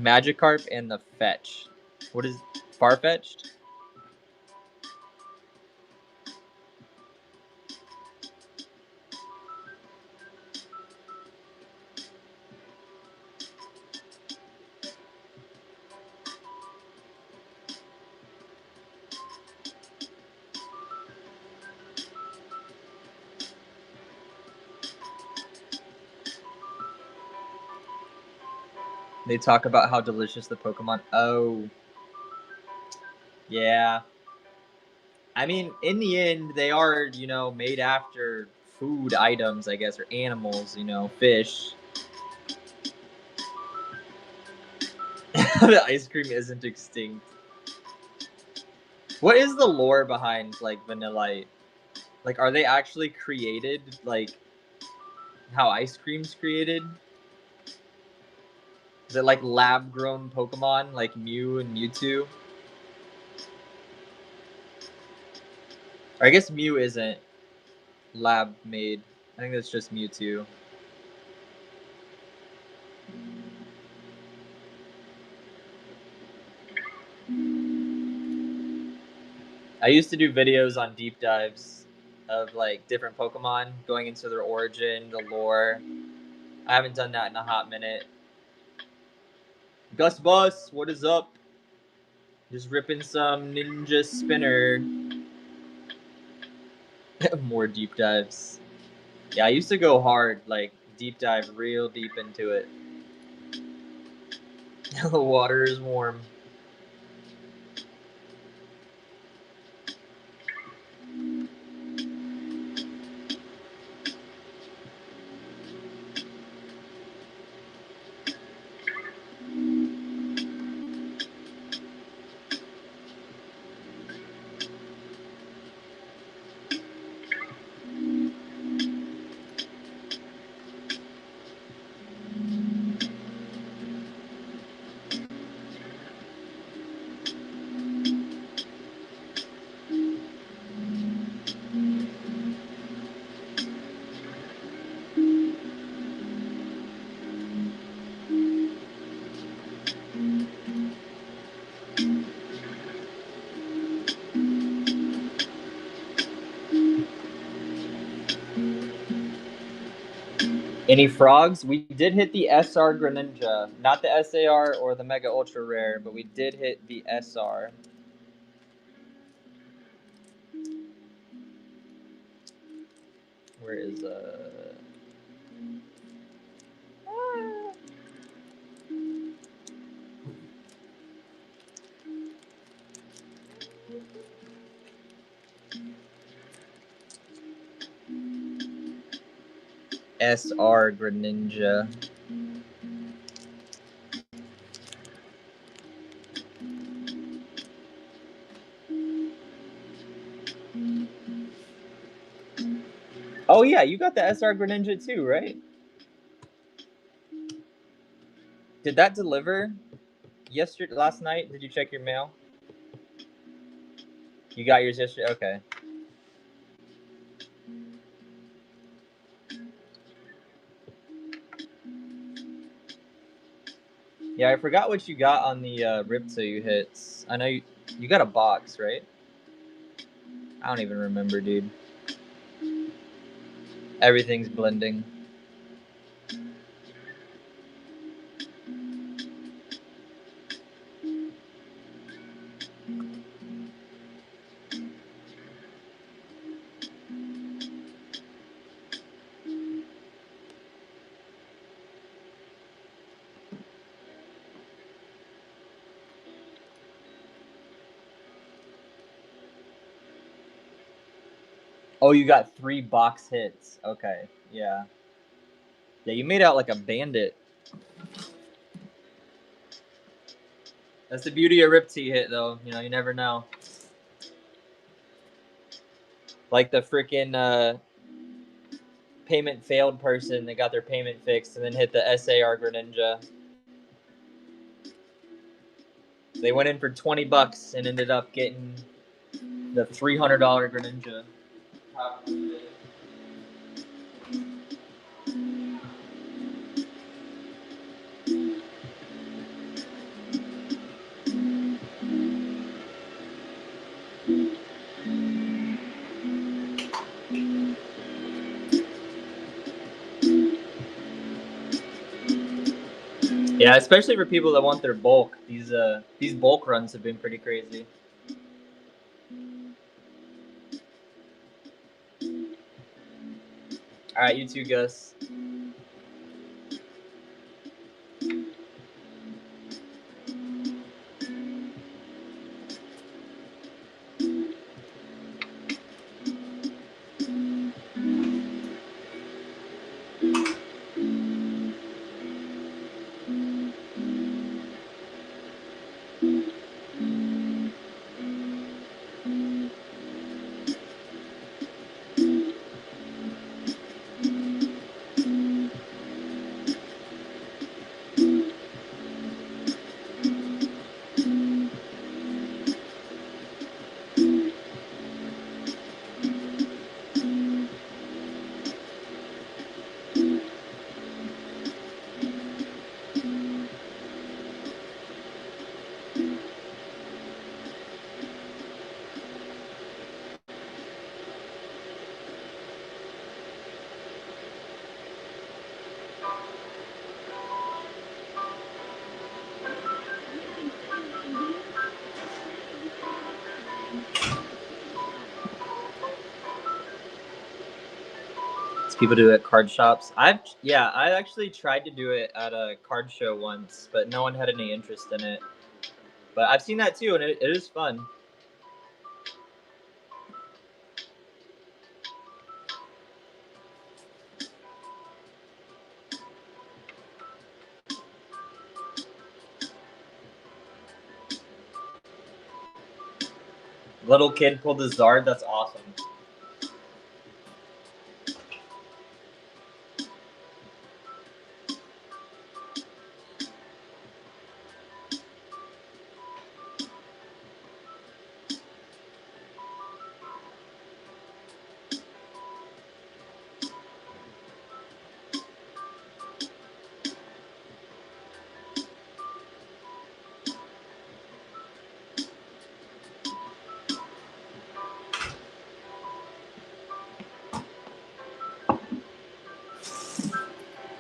Speaker 1: Magikarp and the Fetch. What is Farfetch'd? They talk about how delicious the Pokemon. Oh. Yeah. I mean, in the end, they are, made after food items, I guess, or animals, fish. The ice cream isn't extinct. What is the lore behind, like, Vanillite? Like, are they actually created, like, how ice cream's created? Is it, like, lab-grown Pokemon, like Mew and Mewtwo? Or I guess Mew isn't lab-made. I think that's just Mewtwo. I used to do videos on deep dives of like different Pokemon, going into their origin, the lore. I haven't done that in a hot minute. Gus Bus, what is up? Just ripping some Ninja Spinner. More deep dives. Yeah, I used to go hard, like deep dive real deep into it. The water is warm. Any frogs? We did hit the SR Greninja. Not the SAR or the Mega Ultra Rare, but we did hit the SR. Where is SR Greninja. Oh yeah, you got the SR Greninja too, right? Did that deliver last night? Did you check your mail? You got yours yesterday? Okay. Yeah, I forgot what you got on the Rip Till You hits. I know you got a box, right? I don't even remember, dude. Everything's blending. Oh, you got 3 box hits. Okay, yeah. Yeah, you made out like a bandit. That's the beauty of Rip T hit, though. You know, you never know. Like the freaking payment failed person that got their payment fixed and then hit the SAR Greninja. They went in for $20 and ended up getting the $300 Greninja. Yeah, especially for people that want their bulk. These bulk runs have been pretty crazy. All right, you too, Gus. People do it at card shops. I actually tried to do it at a card show once, but no one had any interest in it. But I've seen that too, and it is fun. Little kid pulled the Zard. That's awesome.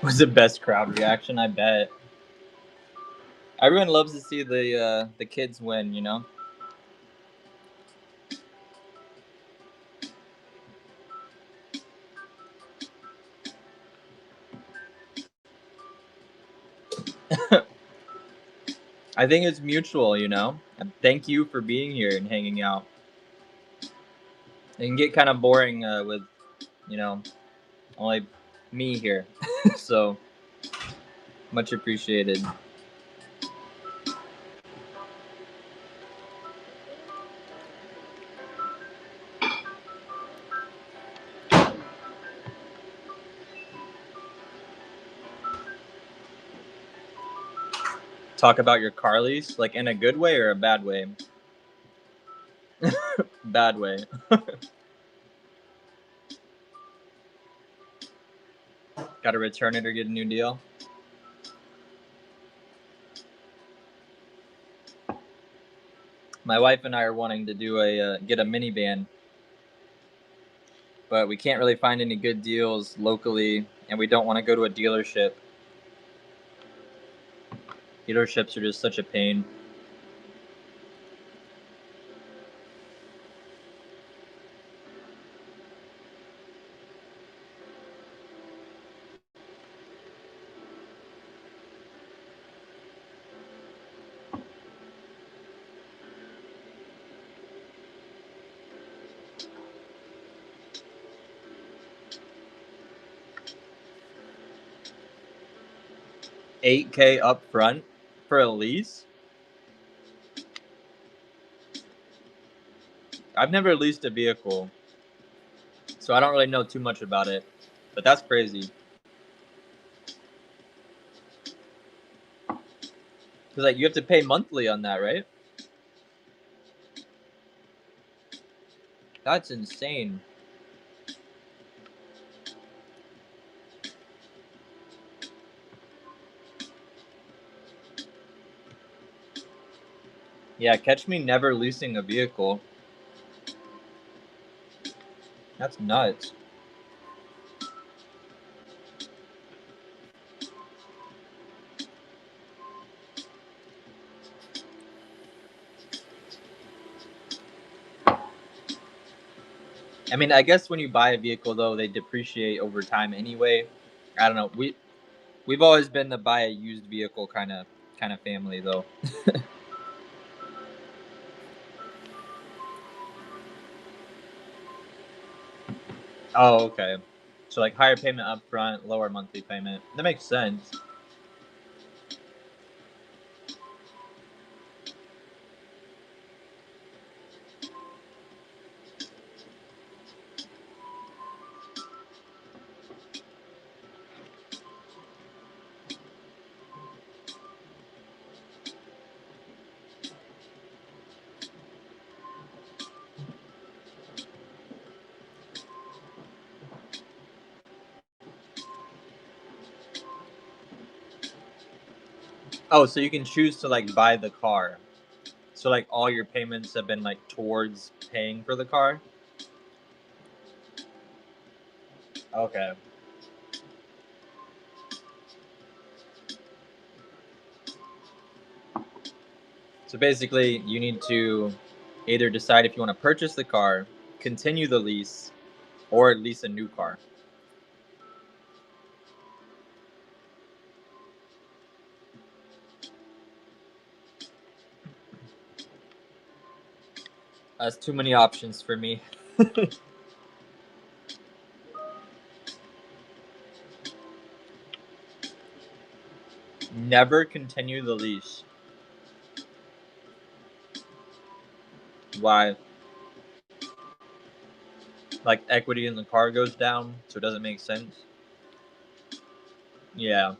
Speaker 1: Was the best crowd reaction, I bet. Everyone loves to see the kids win, you know. I think it's mutual, you know. And thank you for being here and hanging out. It can get kind of boring with, you know, only me here. So much appreciated. Talk about your car lease, like in a good way or a bad way? Bad way. Got to return it or get a new deal. My wife and I are wanting to do get a minivan, but we can't really find any good deals locally, and we don't want to go to a dealership. Dealerships are just such a pain. $8K up front for a lease? I've never leased a vehicle, so I don't really know too much about it, but that's crazy. Because like you have to pay monthly on that, right? That's insane. Yeah, catch me never leasing a vehicle. That's nuts. I mean, I guess when you buy a vehicle though, they depreciate over time anyway. I don't know. We've always been the buy a used vehicle kind of family though. Oh, okay. So like higher payment up front, lower monthly payment. That makes sense. Oh, so you can choose to like buy the car. So like all your payments have been like towards paying for the car. Okay. So basically, you need to either decide if you want to purchase the car, continue the lease, or lease a new car. That's too many options for me. Never continue the lease. Why? Like equity in the car goes down, so it doesn't make sense. Yeah.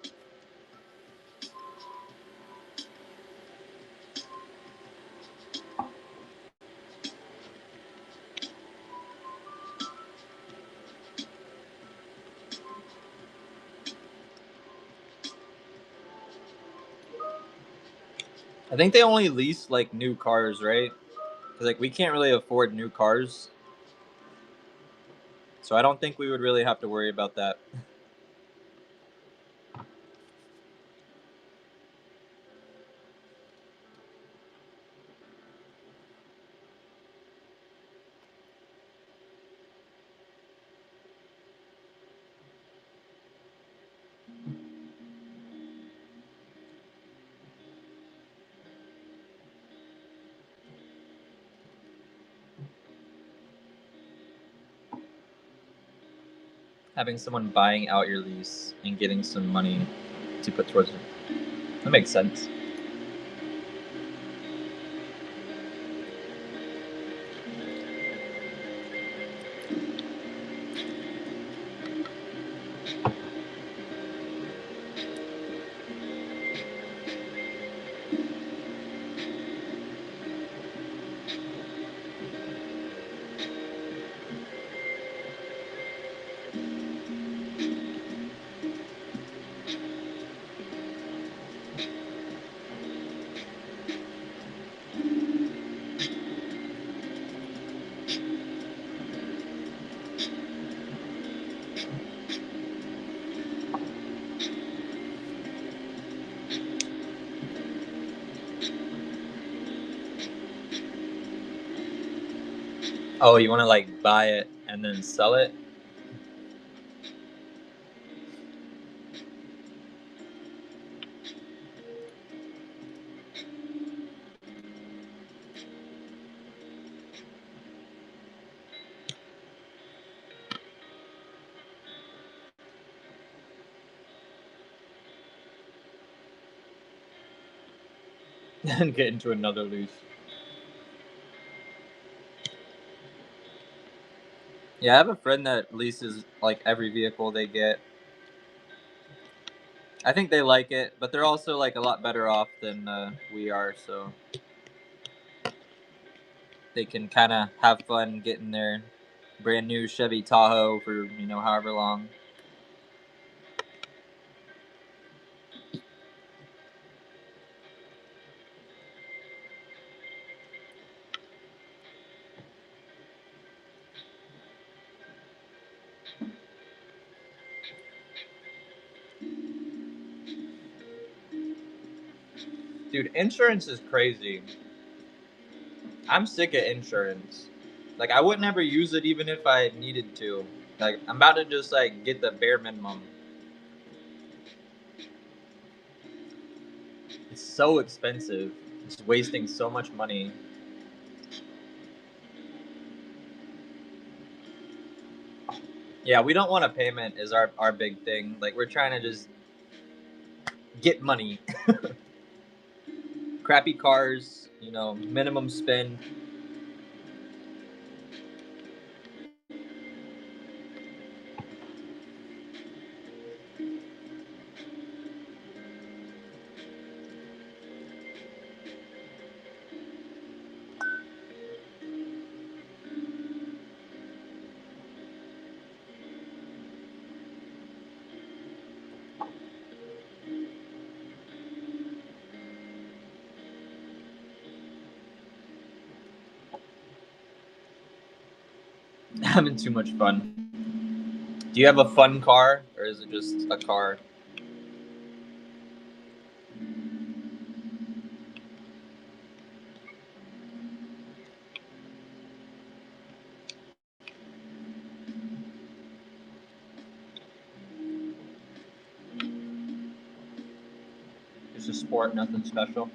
Speaker 1: I think they only lease like new cars, right? Because like we can't really afford new cars, so I don't think we would really have to worry about that. having someone buying out your lease and getting some money to put towards it. That makes sense. Oh, you want to like buy it and then sell it? And get into another lease. Yeah, I have a friend that leases like every vehicle they get. I think they like it, but they're also like a lot better off than we are, so they can kind of have fun getting their brand new Chevy Tahoe for however long. Dude, insurance is crazy. I'm sick of insurance. Like, I would never use it even if I needed to. Like, I'm about to just like get the bare minimum. It's so expensive. It's wasting so much money. Yeah, we don't want a payment is our big thing. Like, we're trying to just get money. Crappy cars, minimum spend. Having too much fun. Do you have a fun car, or is it just a car? Just a sport, nothing special.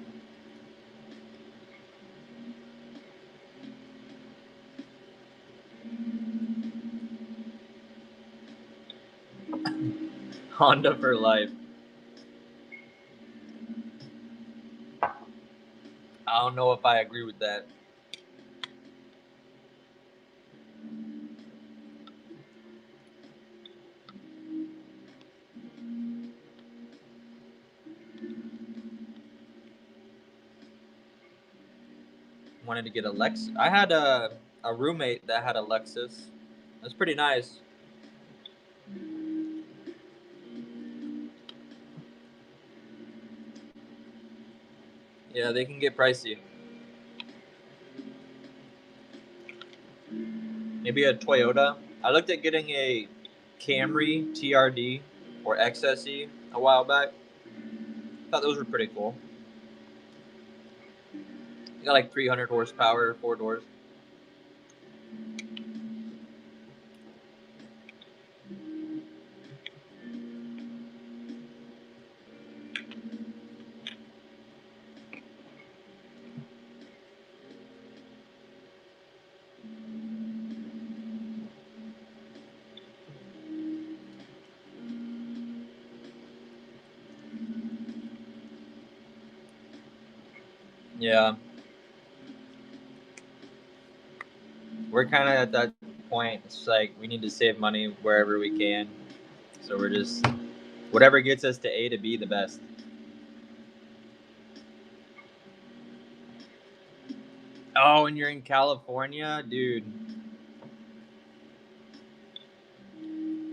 Speaker 1: Honda for life. I don't know if I agree with that. Wanted to get a Lexus. I had a roommate that had a Lexus. That's pretty nice. Yeah, they can get pricey. Maybe a Toyota. I looked at getting a Camry TRD or XSE a while back. Thought those were pretty cool. You got like 300 horsepower, 4 doors. Yeah. We're kind of at that point. It's like we need to save money wherever we can. So we're just whatever gets us to A to B the best. Oh, and you're in California, dude.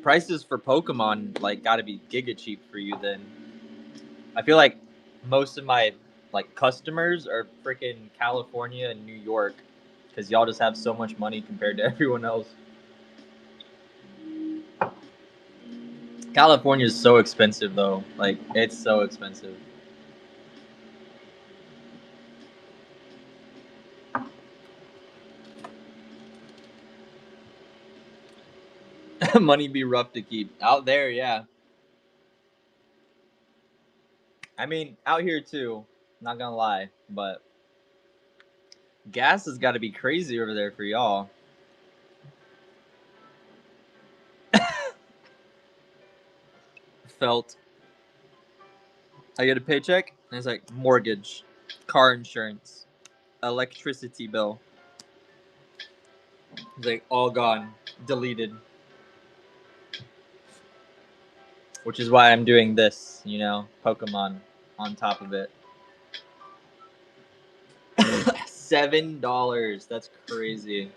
Speaker 1: Prices for Pokemon like got to be giga cheap for you then. I feel like most of my like customers are freaking California and New York because y'all just have so much money compared to everyone else. California is so expensive though. Like it's so expensive. Money be rough to keep out there. Yeah. I mean, out here too. Not gonna lie, but gas has got to be crazy over there for y'all. Felt I get a paycheck and it's like mortgage, car insurance, electricity bill. It's like all gone, deleted. Which is why I'm doing this, Pokemon on top of it. $7. That's crazy.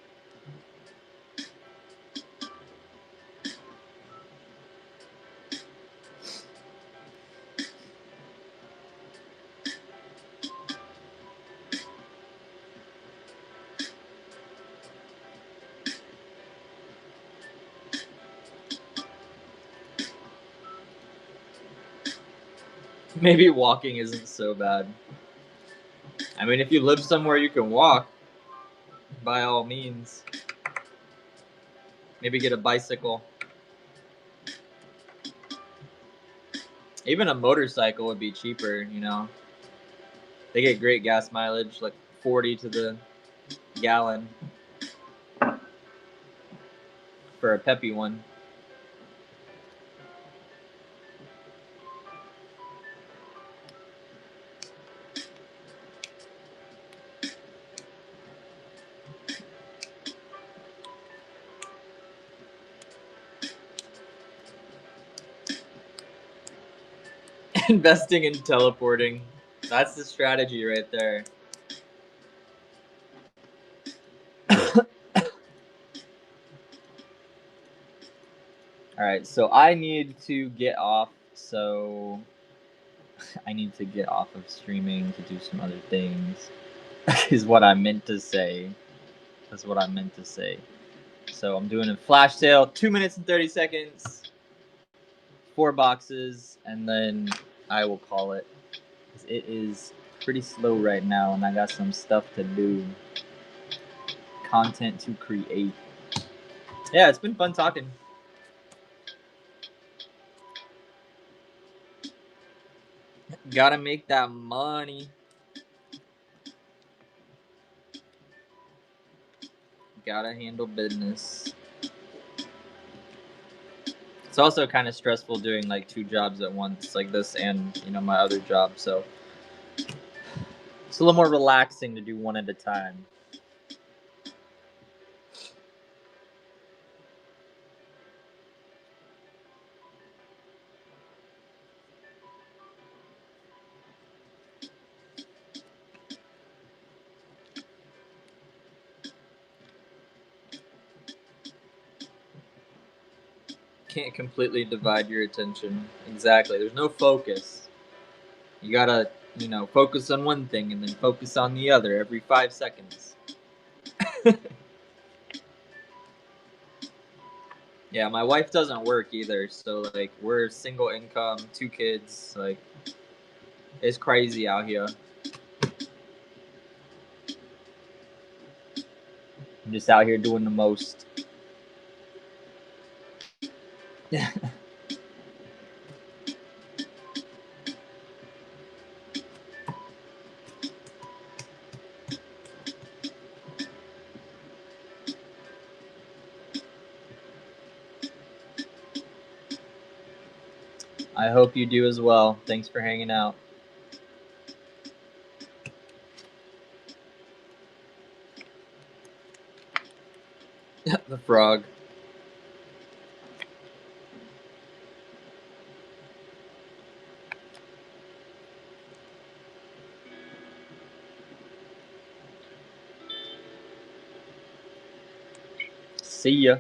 Speaker 1: Maybe walking isn't so bad. I mean, if you live somewhere you can walk, by all means. Maybe get a bicycle. Even a motorcycle would be cheaper. They get great gas mileage, like 40 to the gallon for a peppy one. Investing in teleporting. That's the strategy right there. All right, so I need to get off. So I need to get off of streaming to do some other things. Is what I meant to say. That's what I meant to say. So I'm doing a flash sale, 2 minutes and 30 seconds, 4 boxes, and then I will call it. It is pretty slow right now, and I got some stuff to do. Content to create. Yeah, it's been fun talking. Gotta make that money. Gotta handle business. It's also kind of stressful doing like 2 jobs at once, like this and my other job. So it's a little more relaxing to do one at a time. Can't completely divide your attention. Exactly. There's no focus. You gotta, focus on one thing and then focus on the other every 5 seconds. Yeah, my wife doesn't work either, so like we're single income, 2 kids, like it's crazy out here. I'm just out here doing the most. I hope you do as well. Thanks for hanging out. The frog. See ya.